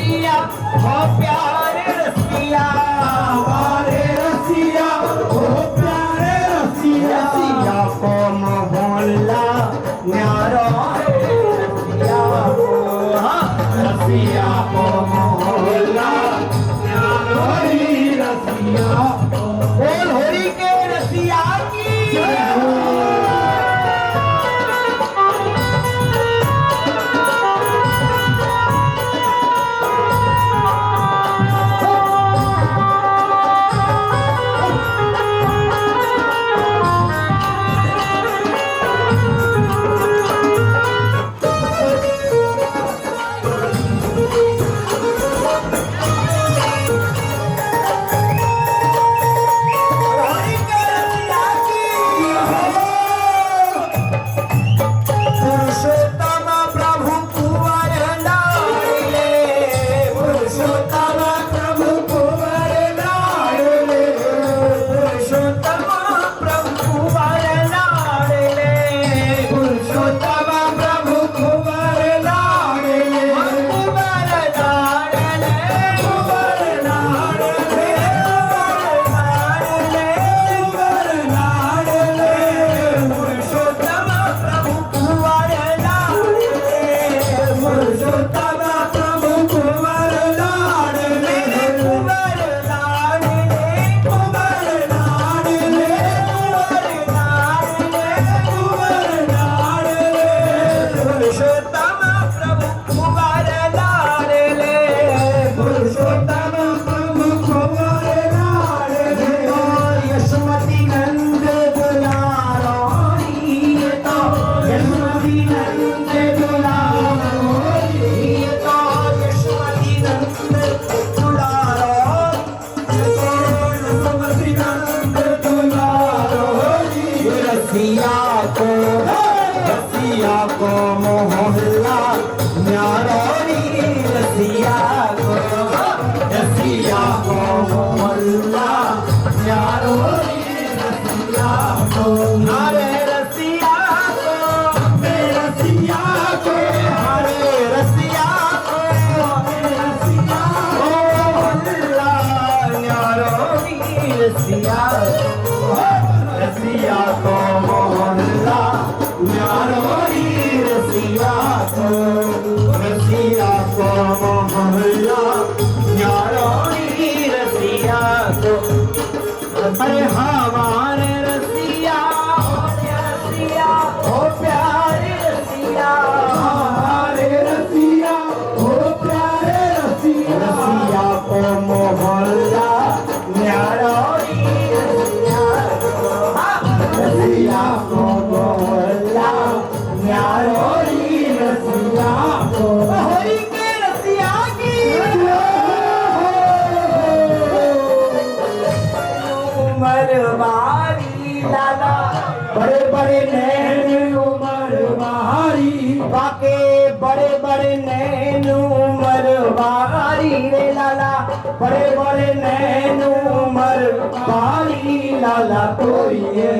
नैन उमर बारी, बाके बड़े बड़े नैन उमर बारी रे लाला, बड़े बड़े नैन उमर बारी लाला तोइए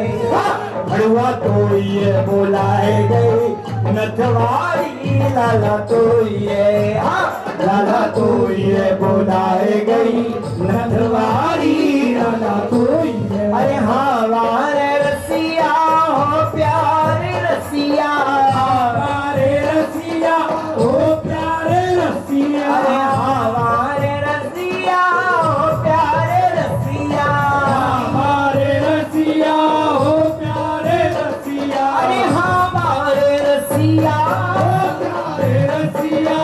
बड़ुआ तोइए बुलाए गई नथवारी लाला तोइए लाला तोइए बुलाए गई नथवारी लाला तोइए। अरे हमारे रसिया हो प्यारे रसिया, हमारे रसिया ओ प्यारे रसिया, अरे हमारे रसिया हो प्यारे रसिया, हमारे रसिया ओ प्यारे रसिया, अरे हमारे रसिया ओ प्यारे रसिया,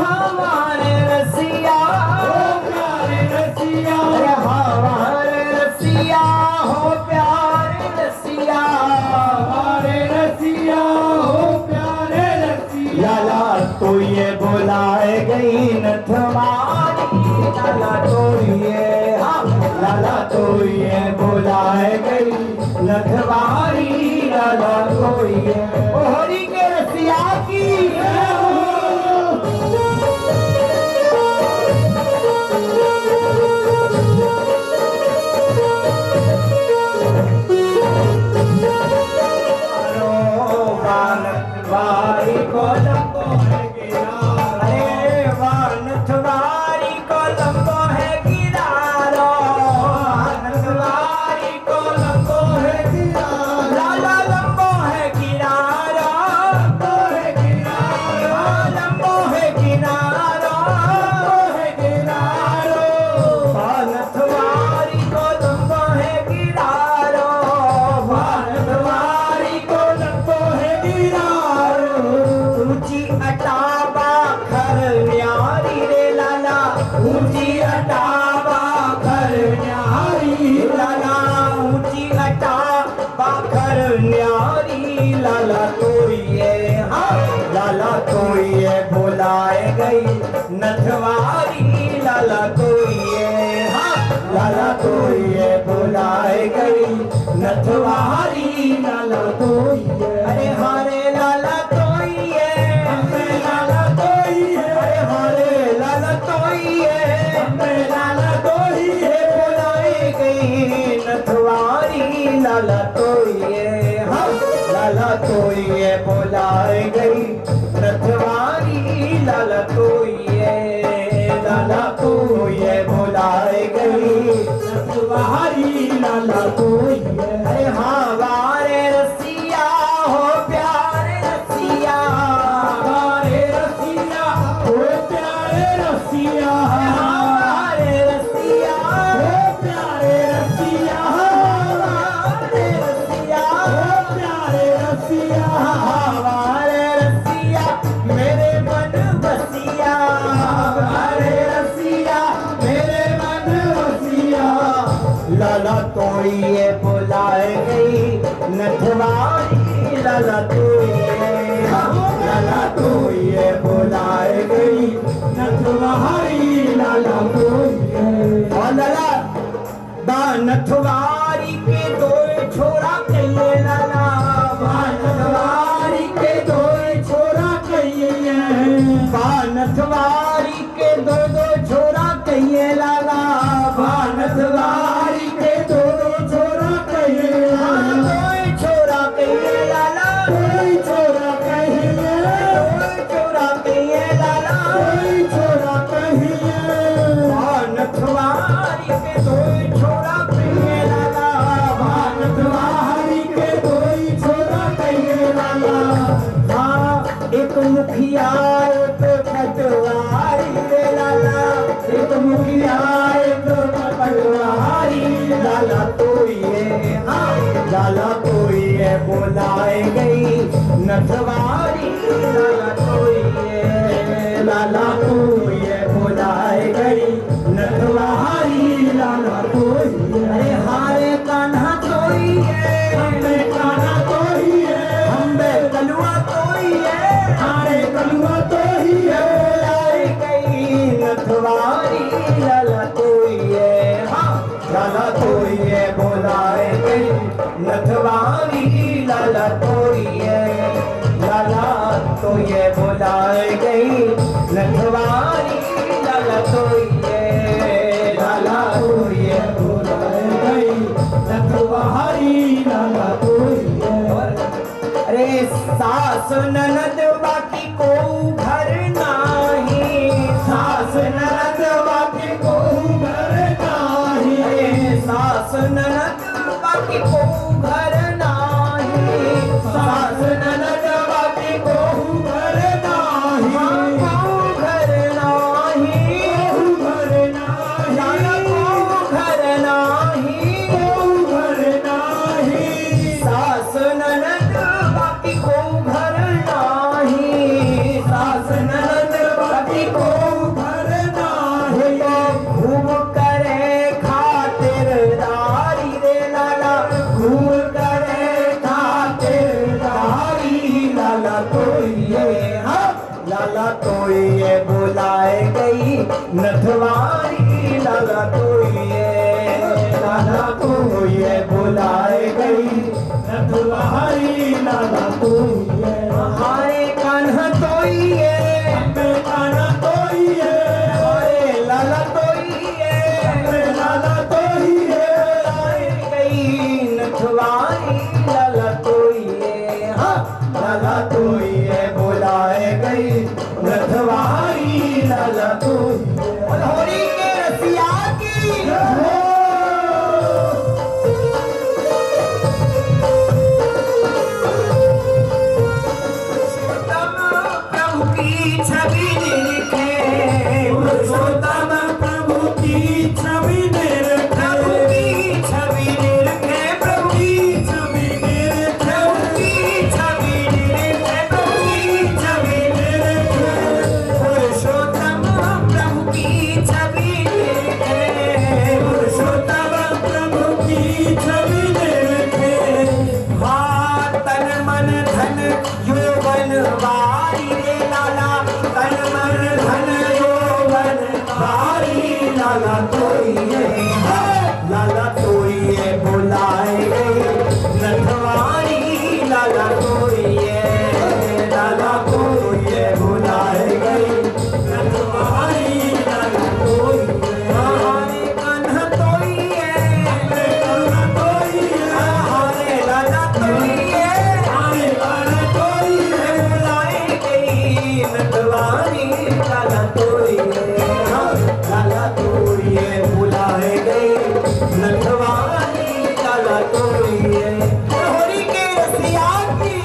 हमारे रसिया ओ प्यारे रसिया, अरे हमारे रसिया हो प्यारे रसिया, हमारे रसिया ओ प्यारे रसिया। लाला तो ये बुलाए गई नथवारी लाला तो ये लाला तो ये बुलाए गई नथवारी लाला तो ये होरी के रसिया की वानथवारी को लंबो है किनारो, अरे वानथवारी को लंबो है किनारो, वानथवारी को लंबो है किनारो, लाला लंबो है किनारो, लंबो है किनारो, लंबो है किनारो, लंबो है किनारो, वानथवारी को लंबो है किनारो, वानथवारी को लंबो है किनारो, ऊंची अटाबा खर न्यारी रे लाला, ऊंची अटाबा खर न्यारी लाला, ऊंची अटाबा खर न्यारी लाला तोइए लाला तोइए बुलाए गई नथवारी लाला तोइए लाला तोइए बुलाए गई नथवारी लाला तोइए। अरे हारे लाला तोइए हमें लाला तोइए, अरे हारे लाला तोइए हमें लाला तोइए बुलाई गई नथवारी लाला तोइए लाला तोइए बुलाई गई नथवारी लाला तोइए लाला तोइए बुलाई गई नथवारी लाला तोइए। अरे हमारे रसिया हो प्यारे रसिया, हमारे रसिया ओ प्यारे रसिया, हमारे रसिया ओ प्यारे रसिया, हमारे रसिया ओ प्यारे रसिया, हमारे रसिया मेरे मन बसिया, हमारे रसिया मेरे मन बसिया, लाला तोइए बुलाए गई नथवारी लाला तोइए लाला तोइए बुलाए गई नथवारी लाला तोइए। और लाला नथवारी के दो छोरा कहिए लाला, नथवारी के दो छोरा कहिए, नथवारी के दो छोरा कहिए लाला, नथवारी के दो छोरा कहिए लाला, दो छोरा कहिए लाला, कोई छोरा कहिए, छोरा कहिए लाला, कोई छोरा कहिए, नथवारी के दो छोरा कहिए लाला, नथवारी के कोई छोरा कहिए लाला। हाँ एक मुखिया एक पटवारी रे लाला, एक मुखिया एक पटवारी लाला तोइए लाला तोइए बुलाए गई नथवारी लाला तोइए लाला तोइए बुलाए गई नथवारी लाला तोइए। अरे हारे कान्हा तोइए हमें कान्हा तोइए, हमें कलुआ तोइए, हारे कलुआ तोइए बुलाए गई नथवारी लाला तोइए लाला तोइए बुलाए गई नथवारी लाला ये लाला तोई ये बुलाए गई नथवारी लाला तोई है। अरे सास ननद बाकी को घर नाही, सास ननद बाकी को घर नाही, अरे सास ननद बाकी को घर नाही, सास ननद बाकी को घर नाही, घर नाही, घर नाही, लाला को घर नाही, घर नाही, सास ननद बाकी को घर नाही, सास ननद बाकी को घर नाही, घूम करे खातिरदारी रे लाला, घूम करे खातिरदारी लाला तोई ये, हाँ लाला तोई ये बुलाए गई नथवारी लाला तोई ये, लाला तोई ये बुलाए गई नथवारी लाला तोई है। हमारे कान्हा तोई ये, मैं काना तोई है, हमारे लाला तोई ये, मैं लाला तोई है, बुलाए गई नथवारी लाला तोई ये, हाँ लाला तोई ये बुलाए गई नथवारी लाला तोई ये। होली के रसिया की प्रभु की छवि निरखे, पुरुषोत्तम प्रभु की छवि निरखे, प्रभु की छवि निरखे, प्रभु की छवि निरखे, प्रभु की छवि निरखे, प्रभु की छवि निरखे, पुरुषोत्तम प्रभु की छवि निरखे, पुरुषोत्तम प्रभु की छवि निरखे। हाँ तन मन धन यौवन वारी रे लाला, तन मन धन यौवन वारी लाला तोई ये, लाला तोई ये बुलाए गई नथवारी लाला तोई ये, लाला तोई ये बुलाए गई नथवारी लाला तोई है, हमारे कान्हा तोई ये, मैं काना तोई है, हमारे लाला तोई ये, आने वाला तोई है, बुलाए गई नथवारी लाला तोई ये, लाला तोई ये बुलाए गई नथवारी लाला तोई ये। होली के रसिया की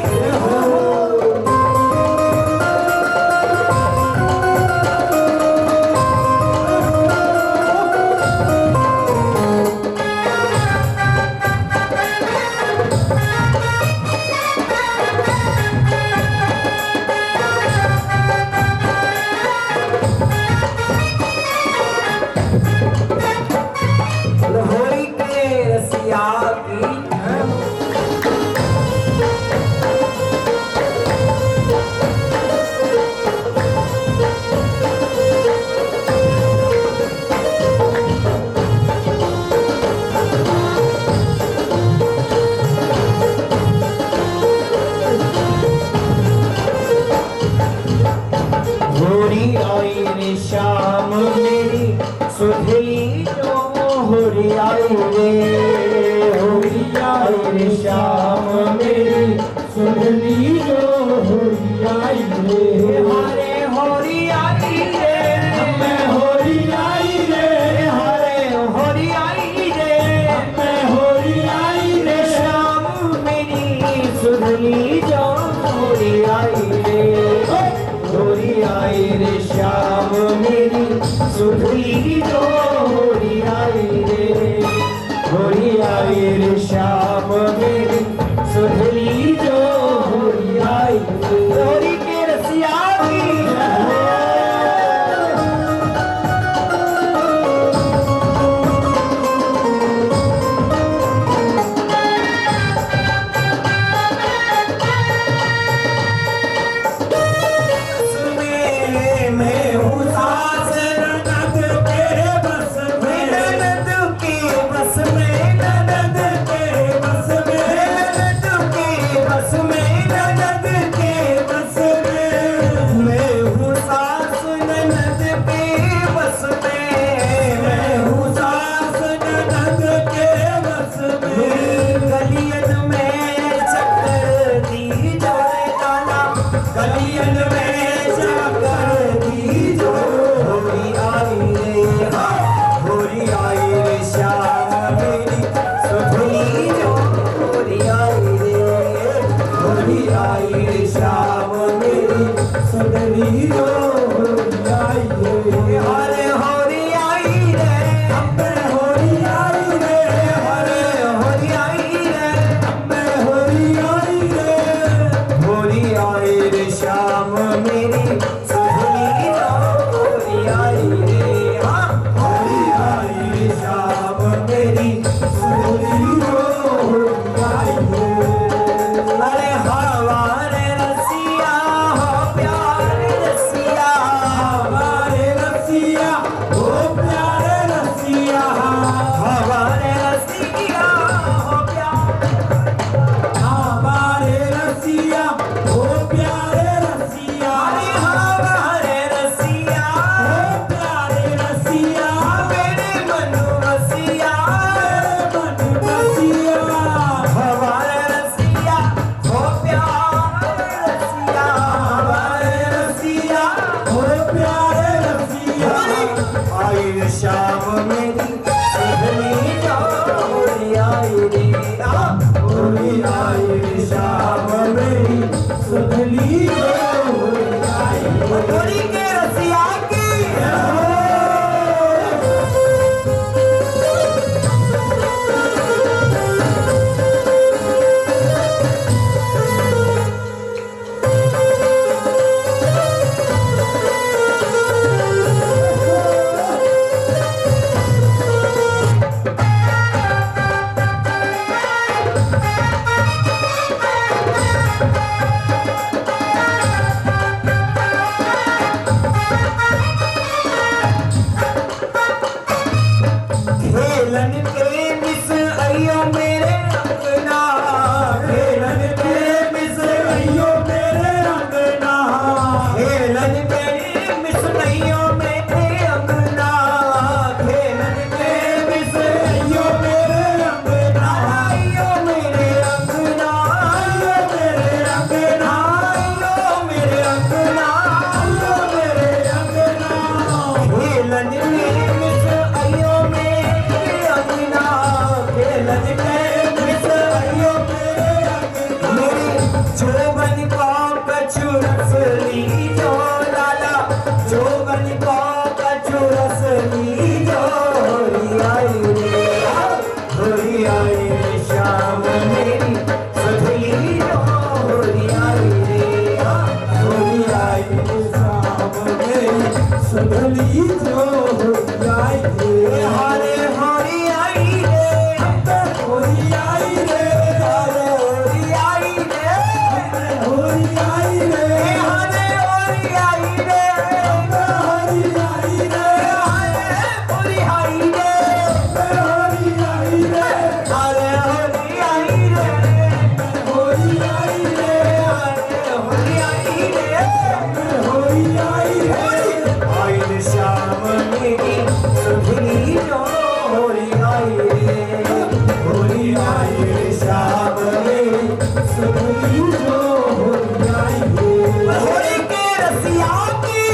होली के रसिया की होरी आई रे शाम मेरी सुधली जो होरी आई रे, होरी आई रे शाम मेरी सुनली जो होरी आई रे, हरे होरी आई रे, मैं होरी आई रे, हरे होरी आई रे, मैं होरी आई रे, शाम मेरी सुधली जो होरी आई रे, होरी आई रे शाम मेरी सुधली जो होरी आई रे, होरी आई रे शाम मेरी सुधली जो होरी आई रे। होरी के रसिया की मैं हूँ सास ननद तेरे आई शाम मेरी सुधनी जो होली आई रे होली आई शाम मेरी सुधनी जो होली आई होली के रसिया की खेलन के मिस अयो मेरे अंगना खेलन के मिस अयो मेरे अंगना खेलन के मिस अयो मेरे अंगना खेलन के मिस अयो मेरे अंगना अयो मेरे अंगना अयो मेरे अंगना अयो मेरे अंगना अयो मेरे अंगना खेलन के मिस अयो मेरे अंगना खेलन के मिस अयो मेरे अंगना मेरी जोबन को कछु रस ली जो लाला जोबन को कछु रस ली जो होली आई रे होली आई रे शाम मेरी सुधली जो होली आई रे होली आई शाम मेरी सुधनी जो होली आई हरे होली आई रे होली आई रे हरे होली आई रे होली आई रे हरे होली आई रे होली आई रे होली आई रे होली आई रे हरे होली आई रे होली आई रे होली आई रे होली आई रे आई रे शाम मेरी सुधनी जो होली आई रे होली आई रे शाम मेरी सुधनी जो होली आई रे होली के रसिया की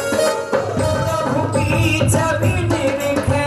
प्रभु की छवि निरखे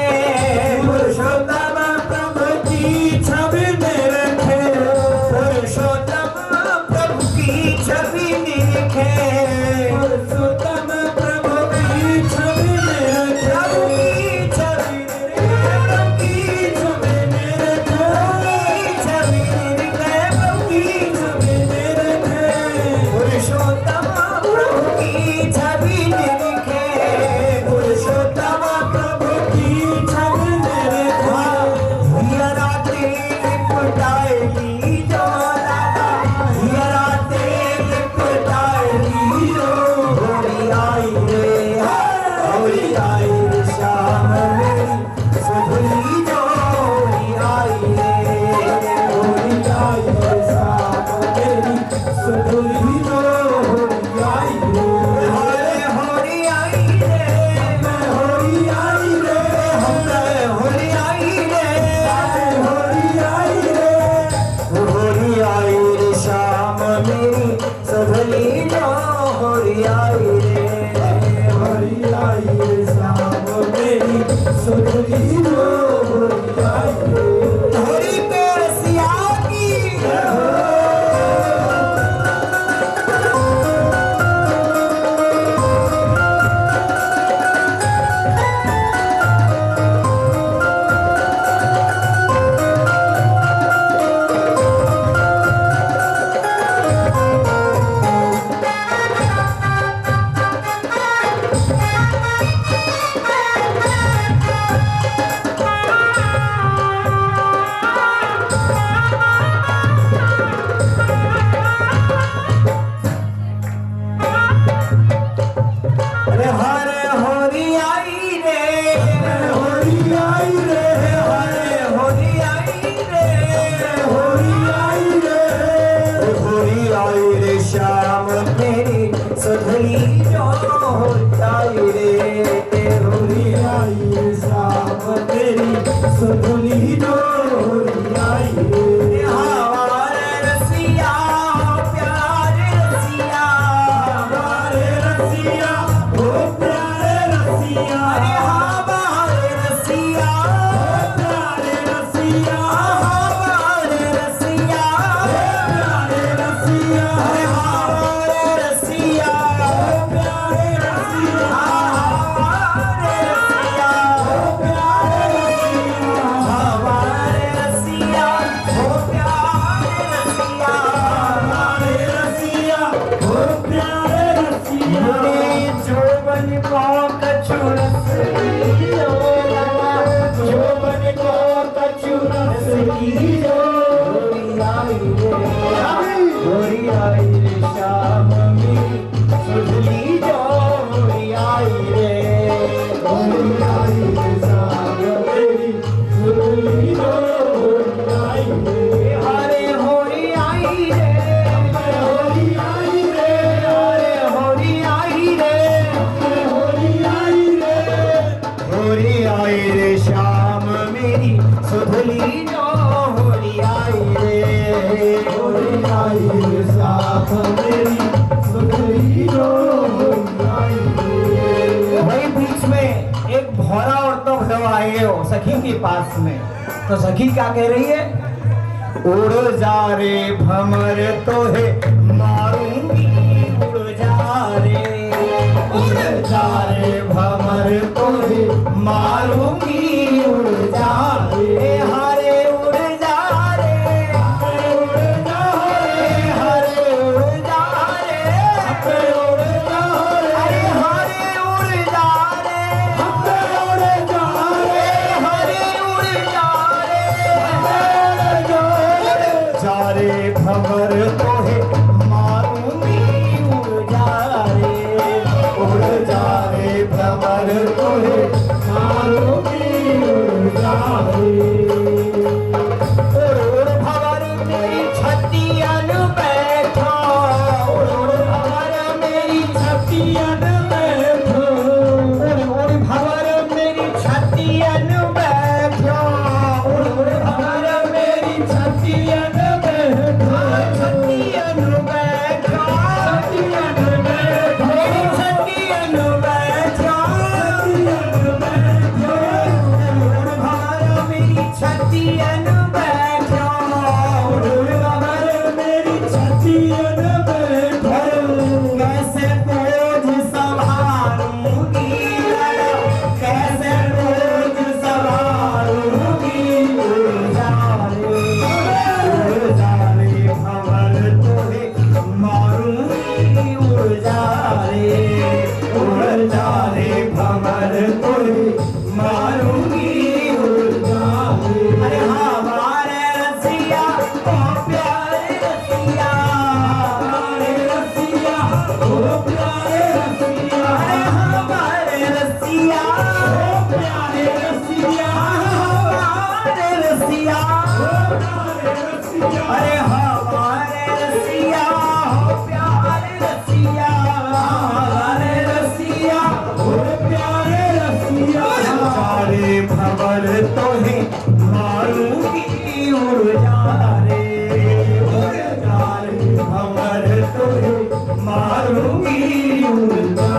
सुधुली डोरी आई रे हमारे रसिया प्यारे रसिया हमारे रसिया ओ प्यारे रसिया अरे हमारे रसिया प्यारे रसिया हमारे रसिया प्यारे रसिया अरे हमारे रसिया प्यारे रसिया हमारे रसिया हमारे रसिया ओ प्यारे रसिया हमारे रसिया ओ प्यारे रसिया मुझे जोबन को कछुरस जोबन को कछुरस की गोरी आई रे श्याम मेरी सुधली जोरी आई रे गोरी आई रे साग मेरी सुधुली डोरी आई रे हरे होरी आई रे होली आई रे हरे होरी आई रे होली आई रे होरी आई रे श्याम मेरी सुधली जोरी आई रे होली आई रे साग मेरी सुधुली डोरी आई रे वही बीच में एक भौरा और तो भरवा आए हो सखी के पास में तो सखी क्या कह रही है उड़ जा रे भमर तो है मारूंगी उड़ जा रे भमर तो है मारूंगी उड़ जा रे हरे उड़ जा रे उड़ जा रे हरे उड़ जा रे उड़ जा रे अरे हरे उड़ जा रे उड़ जा रे हरे उड़ जा रे जा रे भंवर तो है मारूंगी उड़ जा रे भंवर तो है मारूंगी उड़ जा रे उड़ भंवर मेरी छतियन बैठा उड़ भंवर मेरी छतियन बैठो उड़ भंवर मेरी छतियन बैठा उड़ भंवर मेरी छतियन बैठो छतियन बैठा छतियन बैठो मेरी छतियन बैठा छतियन बैठो उड़ भंवर मेरी छतियन बैठा उड़ भंवर मेरी छतियन बैठो कैसे बोझ संभालूंगी कैसे बोझ संभालूंगी उड़ जा रे भंवर तोहे मारूंगी उड़ जा रे भंवर तोहे मारूंगी उड़ जा अरे हमारे रसिया ओ प्यारे रसिया प्यारे रसिया ओ प्यारे रसिया अरे हमारे रसिया ओ प्यारे रसिया हमारे रसिया प्यारे रसिया अरे हमारे रसिया हो प्यारे रसिया हमारे रसिया ओ प्यारे रसिया सारे भंवर तो है मारूंगी उड़ जा रे भंवर तो है मारूंगी उड़ जा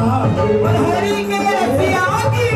हरी के रसिया की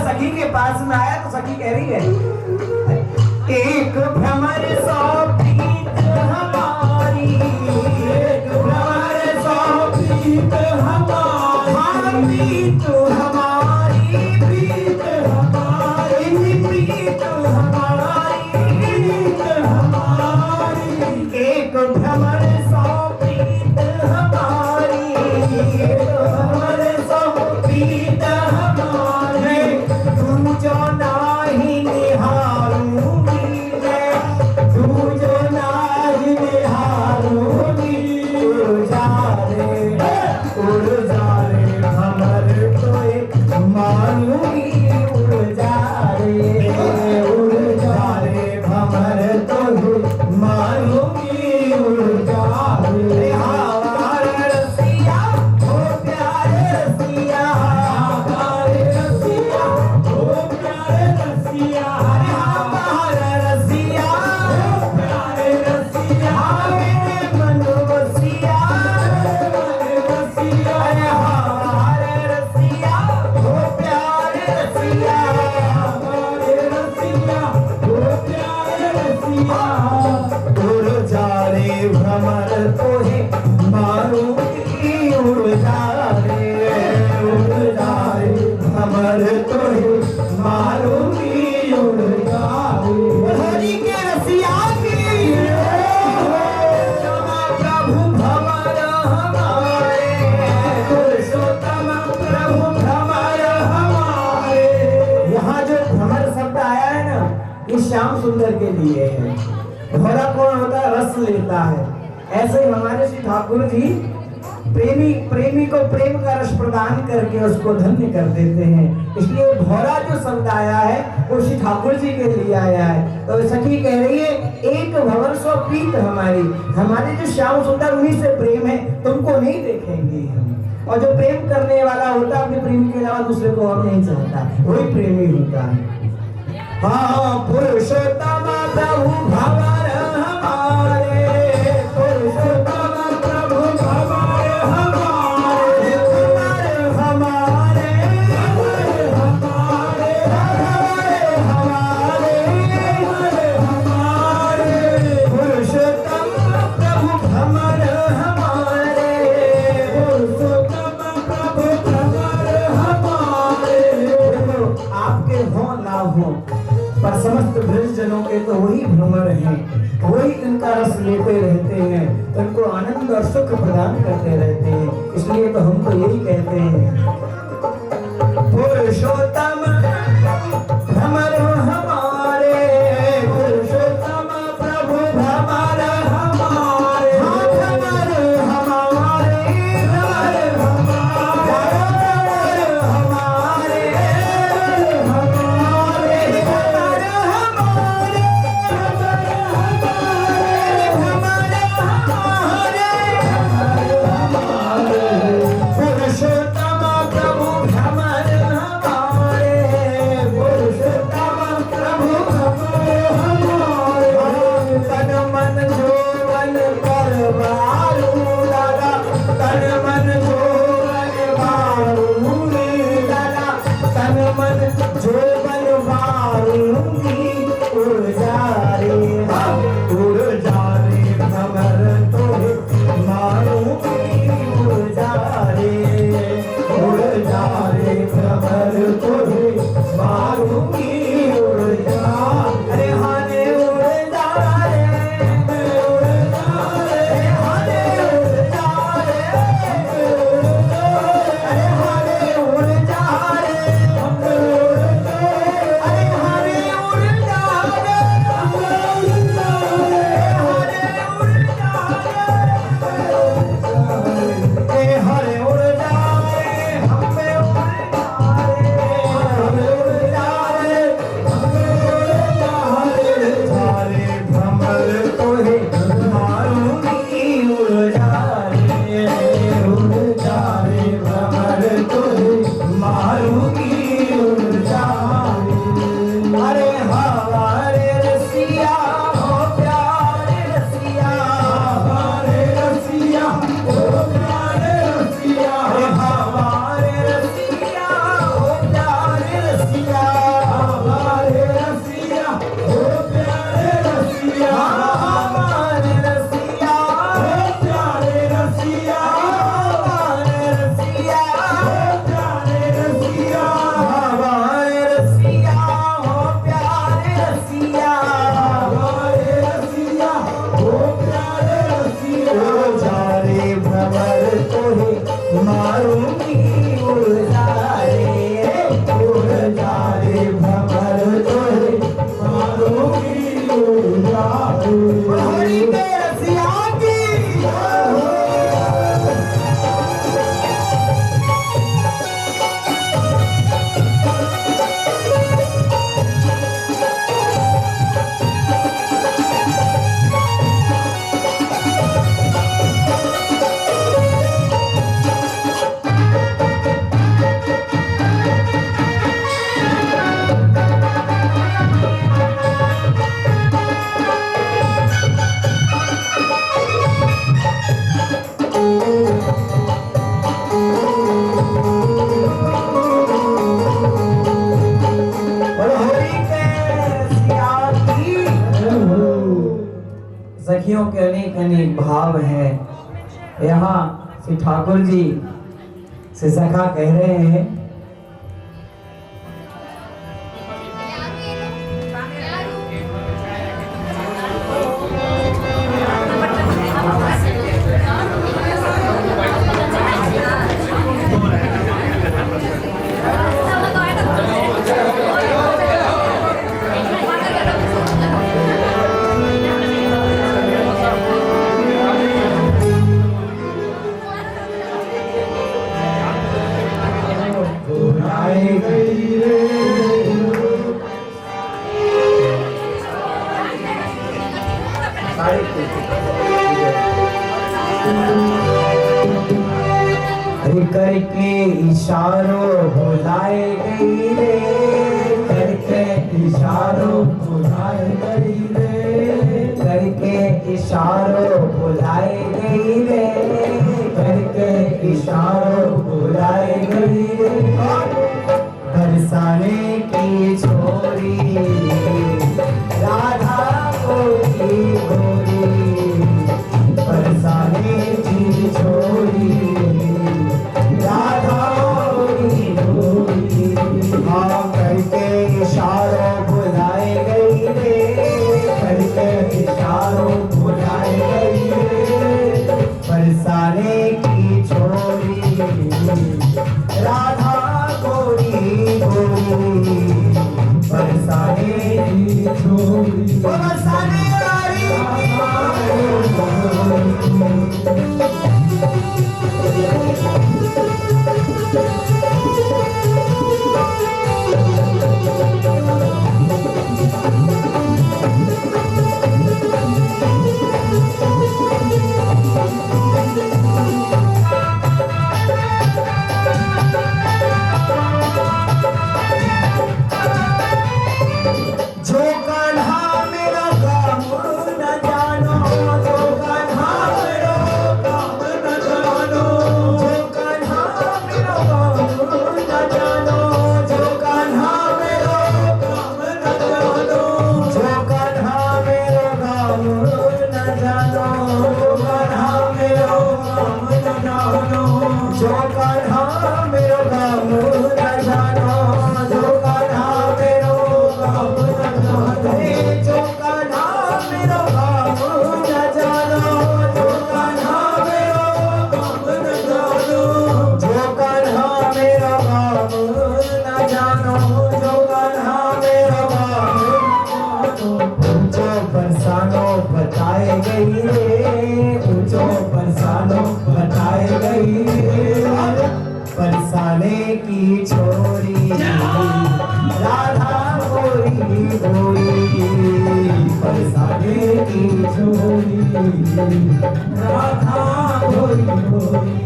सखी के पास में आया तो सखी कह रही है एक भ्रमर सौ प्रीत रसिया उड़ जा रे भ्रमर तोहे मारूंगी उड़ जा रे भ्रमर तोहे मारूंगी उड़ जा रे हरि के रसिया की क्षमा प्रभु भंवर हमारे पुरुषोत्तम प्रभु भंवर हमारे। यहाँ जो भंवर शब्द आया है ना, ये श्याम सुंदर के लिए है। भंवरा कौन होता है? रस लेता है। ऐसे ही हमारे श्री ठाकुर जी प्रेमी को प्रेम का रस प्रदान करके उसको धन्य कर देते हैं। इसलिए भौरा जो शब्द आया है वो श्री ठाकुर जी के लिए आया है। तो सखी कह रही है एक भंवर सो प्रीत हमारे जो श्याम सुंदर उन्हीं से प्रेम है, तुमको नहीं देखेंगे हम। और जो प्रेम करने वाला होता है अपने प्रेमी के अलावा दूसरे को और नहीं चाहता, वही प्रेमी होता है। हाँ पुरुषोत्तम प्रभु भंवर हमारे, पुरुषोत्तम प्रभु भंवर हमारे, भंवर हमारे, भंवर हमारे, भंवर हमारे, भंवर हमारे, पुरुषोत्तम प्रभु भंवर हमारे, पुरुषोत्तम प्रभु भंवर हमारे। देखो आपके हो ना हो पर समस्त ब्रजजनों के तो वही भ्रमर हैं, वही इनका रस लेते रहते हैं, उनको आनंद और सुख प्रदान करते रहते हैं। इसलिए तो हम तो यही कहते हैं पुरुषोत्तम भ्रमर हमारे, पुरुषोत्तम प्रभु भ्रमर हमारे, भ्रमर हमारे, भ्रमर हमारे, सखियों के अनेक अनेक भाव हैं। यहाँ श्री ठाकुर जी से सखा कह रहे हैं, करके इशारों बुलाए गई रे, करके इशारों बुलाए गई रे, करके इशारों बुलाए गई रे, करके इशारों बुलाए गई रे। बरसाने की छोरी राधा को की गोरी, बरसाने की छोरी राधा की गोरी। हाँ करके इशारों बुलाए गई रे, करके इशारों बुलाए गई रे। बरसाने की छोरी राधा गोरी गोरी, बरसाने की छोरी बरसाने बताए गई रे, ऊंचो बरसानो बताए गई रे। बरसाने की छोरी राधा गोरी गोरी, बरसाने की छोरी राधा गोरी गोरी।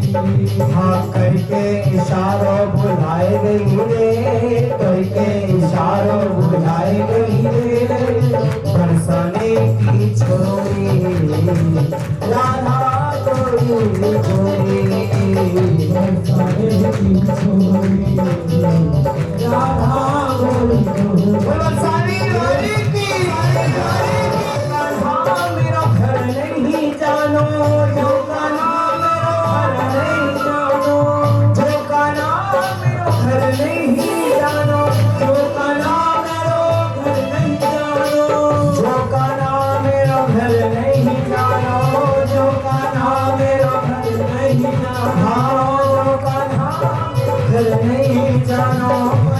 हाँ करके इशारों बुलाए गई रे, करके इशारों बुलाए गई रे। बरसाने की छोरी राधा गोरी गोरी, बरसाने की छोरी राधा गोरी गोरी। बरसाने वाली की कान्हा मेरा घर नहीं जानो, जो कान्हा मेरा घर नहीं जानो, जो कान्हा मेरा घर नहीं जानो, जो कान्हा मेरा घर नहीं जानो, जो कान्हा मेरा घर नहीं जानो, जो कान्हा मेरा घर नहीं जानो, जो कान्हा घर नहीं जानो,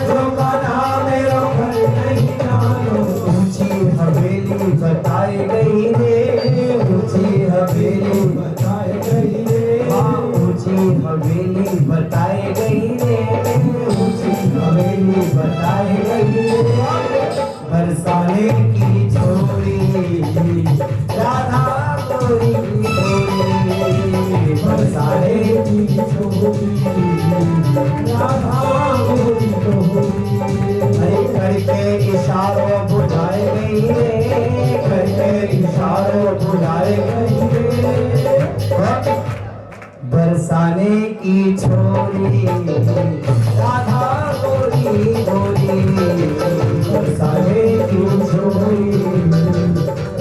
जो कान्हा मेरा घर नहीं जानो। ऊंची हवेली बताई गई रे, ऊंची हवेली बताई गई रे। हाँ ऊंची हवेली बताई गई रे, ऊंची हवेली बताई गई रे। बरसाने की छोरी राधा गोरी गोरी, बरसाने की छोरी राधा गोरी गोरी। करके इशारों बुलाए गई रे, करके इशारों बुलाए गई रे। बरसाने की छोरी राधा गोरी गोरी, बरसाने की छोरी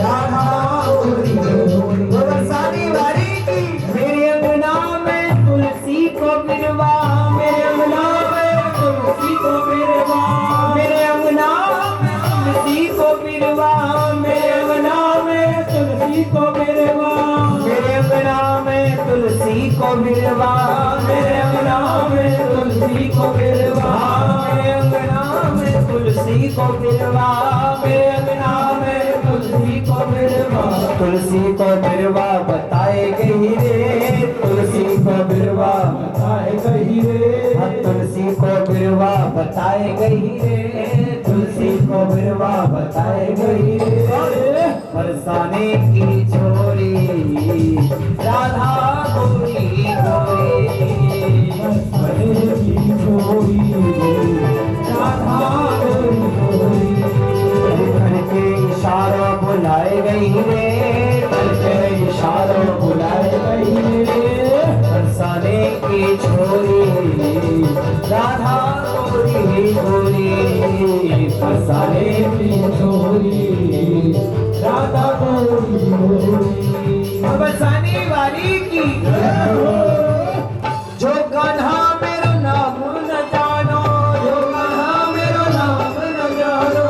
राधा गोरी गोरी। को बिरवा, मेरे अंगना में तुलसी को बिरवा, मेरे अंगना में तुलसी को बिरवा, मेरे अंगना में तुलसी को बिरवा, तुलसी को बिरवा बताए गई रे, तुलसी को बिरवा बताए गई रे, तुलसी को बिरवा बताए गई रे, तुलसी को बिरवा बताए गई रे। बरसाने की छोरी राधा गोरी गोरी, बरसाने की छोरी राधा गोरी गोरी, घर के इशारों बुलाए गई रे, घर के इशारों बुलाए गई रे, बरसाने की छोरी राधा गोरी गोरी, बरसाने की छोरी राधा गोरी गोरी। बरसाने वाली की जो कान्हा मेरा नाम न जानो, जो कान्हा मेरा नाम न जानो,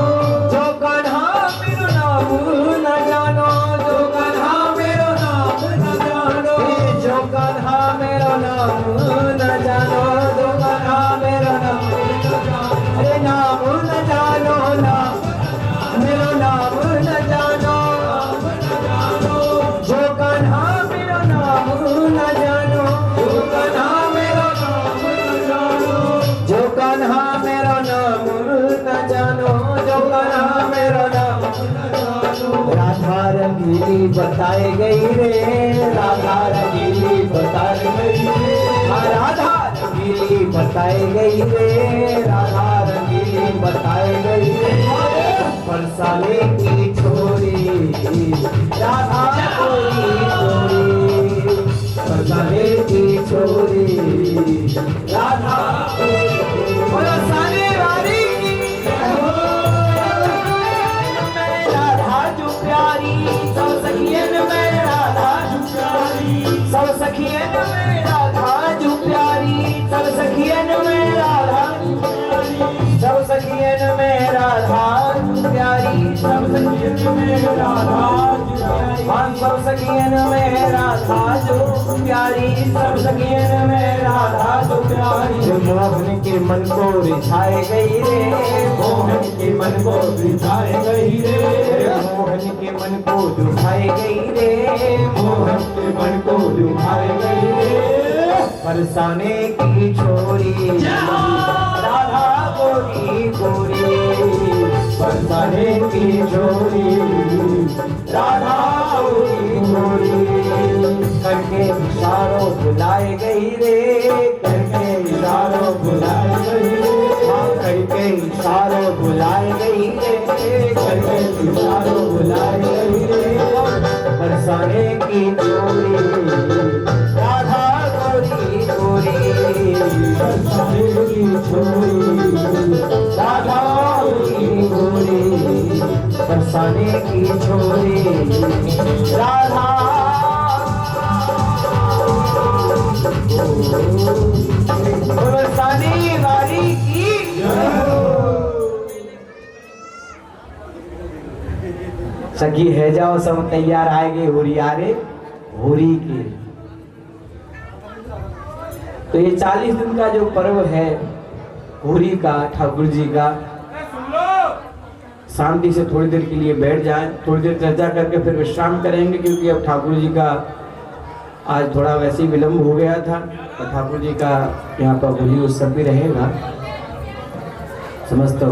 जो कान्हा मेरा नाम न जानो, जो कान्हा मेरा नाम न जानो, जो कान्हा मेरा नाम न जानो, जो कान्हा मेरा नाम न जानो, अरे नाम न जानो ना, मेरा नाम न जानो, जो कान्हा मेरा नाम न जानो, जो कान्हा मेरा नाम न जानो, जो कान्हा मेरा नाम न जानो, जो कान्हा मेरा नाम न जानो। राधा रंगीली बताई गई रे, राधा रंगीली बताई गई रे, राधा रंगीली बताई गई रे, राधा रंगीली बताई गई रे। बरसाने की छोरी राधा गोरी गोरी, बरसाने की छोरी राधा गोरी, बरसाने वाली की मैं राधा जो प्यारी, सब सखियन में राधा जो प्यारी, सब सखियन में राधा जो प्यारी, सब सखियन में राधा जो प्यारी, सब सखियन में राधा प्यारी, सब सखियन में राधा प्यारी, सब सखियन में राधा जो प्यारी, सब सखियन में राधा जो प्यारी। मोहन के मन को रिझाए गई रे, मोहन के मन को रिझाए गई रे, मोहन के मन को दुखाए गई रे, मोहन के मन को दुखाए गई रे। बरसाने की छोरी राधा गोरी गोरी, बरसाने की छोरी राधा गोरी गोरी, करके इशारों बुलाए गई रे, करके इशारों बुलाए गई रे, करके इशारों बुलाए गई रे, करके इशारों बुलाए गई रे। बरसाने की छोरी राधा गोरी गोरी, बरसाने की छोरी राधा गोरी गोरी, बरसाने की छोरी राधा बरसाने वाली की। सखी है जाओ सब तैयार आएंगे होरियारे होरी के। तो ये 40 दिन का जो पर्व है होरी का, ठाकुर जी का, शांति से थोड़ी देर के लिए बैठ जाएं, थोड़ी देर चर्चा करके फिर विश्राम करेंगे, क्योंकि अब ठाकुर जी का आज थोड़ा वैसे ही विलम्ब हो गया था। और ठाकुर जी का यहाँ पर होली उत्सव भी रहेगा, समस्त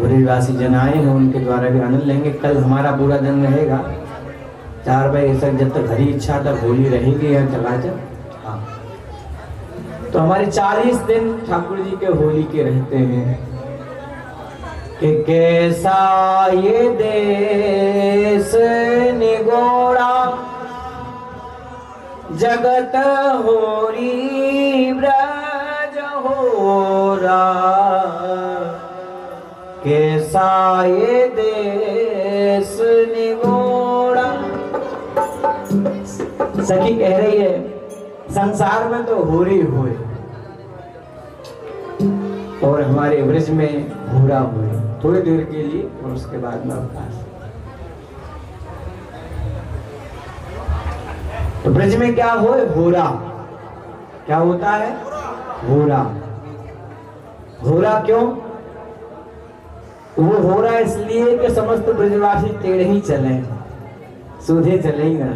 होरीवासी जन आए हैं, उनके द्वारा भी आनंद लेंगे। कल हमारा पूरा दिन रहेगा 4 बजे तक, जब तक हरी इच्छा तक होली रहेगी यहाँ चलाचल। हाँ, तो हमारे 40 दिन ठाकुर जी के होली के रहते हैं। कि कैसा ये देश निगोड़ा, जगत होरी ब्रज होरा, कैसा ये देश निगोड़ा। सखी कह रही है संसार में तो होरी होए और हमारे ब्रज में होरा होए, थोड़ी देर के लिए और उसके बाद में अवकाश। तो ब्रज में क्या होए? होरा। क्या होता है? होरा। होरा क्यों? वो हो रहा है इसलिए कि समस्त ब्रजवासी टेढ़े ही चले, सूधे चले ही ना,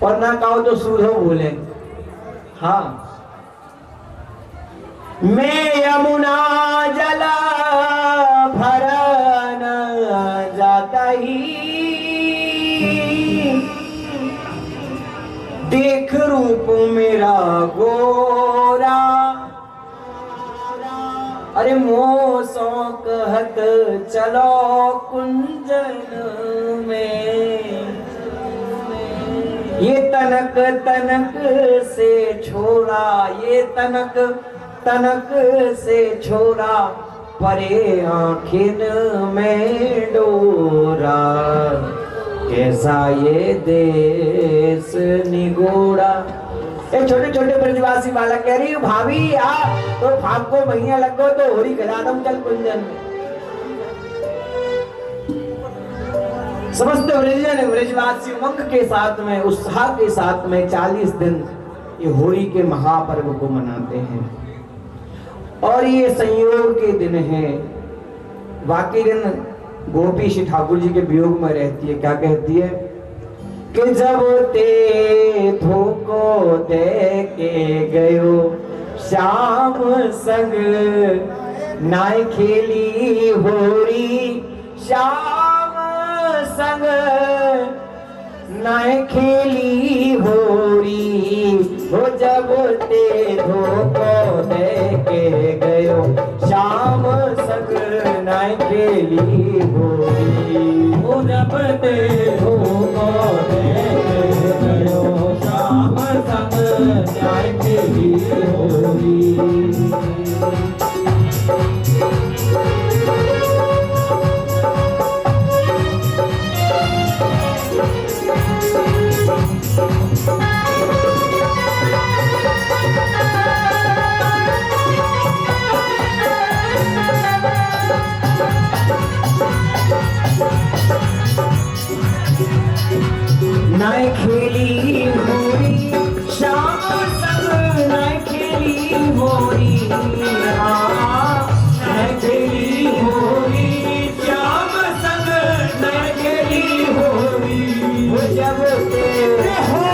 और ना कहो तो सूधो बोले। हाँ, मैं यमुना जला भरन जाता ही, देख रूप मेरा गोरा, अरे मोसो कहत चलो कुंजन में, ये तनक तनक से छोड़ा, ये तनक तनक से छोड़ा, परे आँखिन में डोरा, कैसा ये देश निगोड़ा। एक छोटे छोटे ब्रजवासी बालक कह रही भाभी आ तो भाग को महीना लग गो तो होरी करा दम चल कुंजन में। समस्त ब्रजजन ब्रजवासी उमंग के साथ में, उत्साह के साथ में 40 दिन ये होली के महापर्व को मनाते हैं। और ये संयोग के दिन है। बाकी दिन गोपी श्री ठाकुर जी के वियोग में रहती है। क्या कहती है कि जब ते धोको दे के गयो श्याम संग, नाय खेली होरी श्याम संग, नाय खेली होरी, हो जब ते धोको दे के गयो श्याम संग, नाय खेली होरी, हो जब ते धोको दे के गयो श्याम संग, नाय खेली होरी। नाय खेली होरी श्याम संग, नाय खेली होरी, नाय खेली होरी श्याम संग, नाय खेली होरी, वो जब ते धोको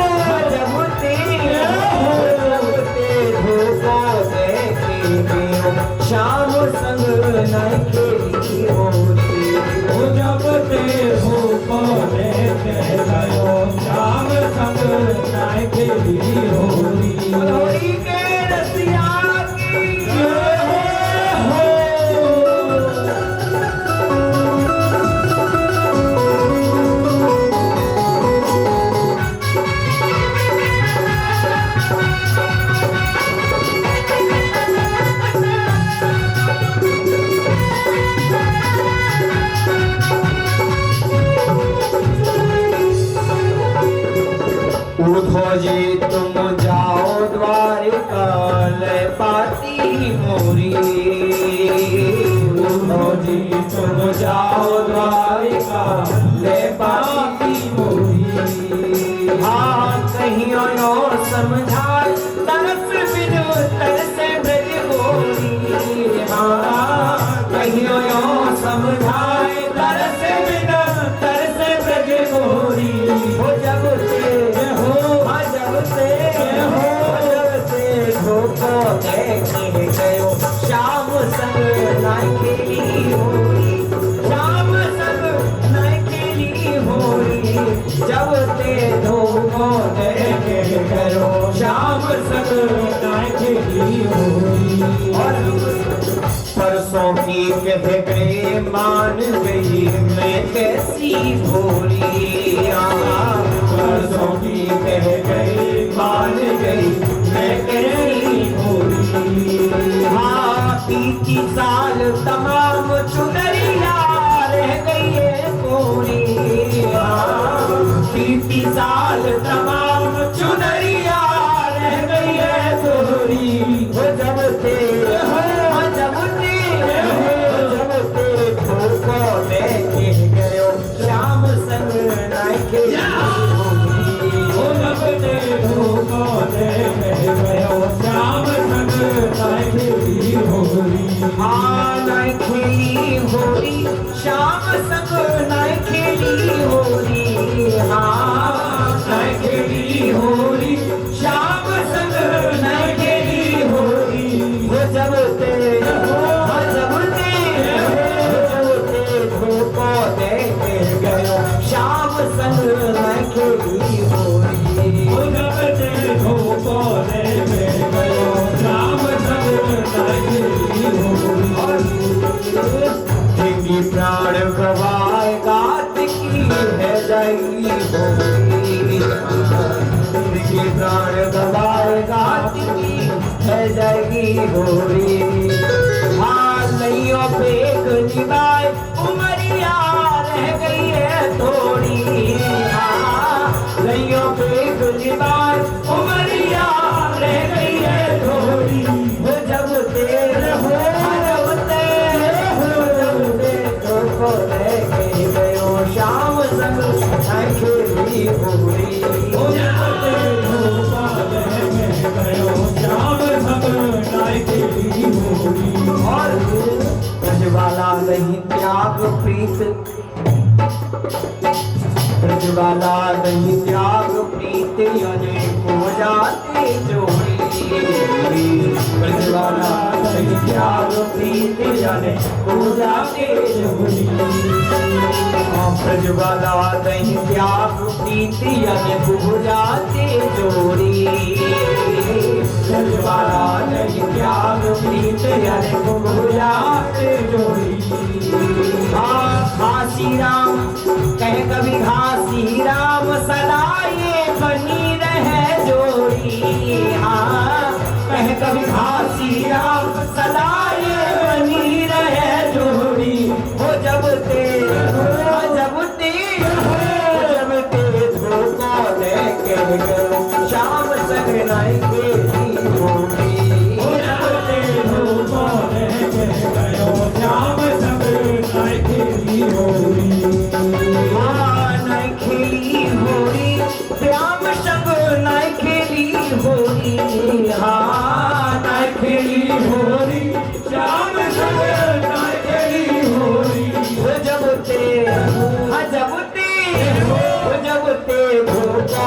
दे के गयो श्याम संग, नाय खेली होरी, वो जब ते धोको दे के गयो श्याम संग, नाय खेली होरी। होली के रसिया की हो, उठो जी तुम जाओ द्वारिका ले पाती मोरी, उठो जी तुम जाओ द्वारिका ले पाती मोरी। हाँ कहियो यो समझाए तरस बिनु तरसे ब्रज गोरी, हाँ कहियो यो समझाए तरस बिनु तरसे ब्रज गोरी, हो जब धोको दे के गयो श्याम संग, नाय खेली होरी, श्याम संग नाय खेली होरी, जब ते धोको दे के गयो श्याम संग, नाय खेली होरी। और परसों की कह गए मान गई मैं कैसी भोली, परसों की कह गई मान गई मैं कैसी भोली। हाँ बीती साल तमाम चुनरिया रह गई है कोरी, बीती साल तमाम चुनरिया रह गई है कोरी, वो जब ते धोको दे के गयो श्याम संग, नाय खेली होरी, वो जब ते धोको खेली होली, हाँ नहीं खेली होली, श्याम संग नहीं खेली होली। वो जब ते धोखो दे गयो, श्याम संग नहीं खेली होली। वो जब ते धोखो दे गयो, श्याम संग नहीं खेली होली। जिंदगी प्राण गवाएगा तिकी है जाएगी होली, जिंदगी प्राण गवाएगा तिकी है जाएगी होली। हाँ नैयों पे एक निभाए उमरिया रह गई है थोड़ी, हाँ नैयों पे एक निभाए उमरिया रह गई है थोड़ी। वो जब तेरे हो श्याम संग नहीं खेली होली, वो जब ते धोखो दे गयो, श्याम संग नहीं खेली होली। और ब्रजवाला नहीं त्याग प्रीत, ब्रजवाला नहीं त्याग प्रीत अनेको जाते जोड़ी, ब्रजवाला नहीं त्याग प्रीत अनेको जाते जोड़ी। ब्रजवाला नहीं त्याग प्रीत अनेको जाते जोड़ी, ब्रजवाला नहीं त्याग प्रीत अनेको जाते जोड़ी। घासी राम कह कभी घासी राम सदा ये बनी रहे जोड़ी, हाँ कह कभी घासी राम सदा ये बनी रहे जोड़ी। हो जब ते धोखो दे गयो, श्याम संग नहीं खेली होली। वो जब ते धोखो दे गयो, श्याम संग नहीं खेली होली। हाँ नहीं खेली होली, श्याम संग नहीं खेली होली, हाँ नहीं खेली होली, श्याम संग नहीं खेली होली। वो जब ते, हाँ जब ते, वो जब ते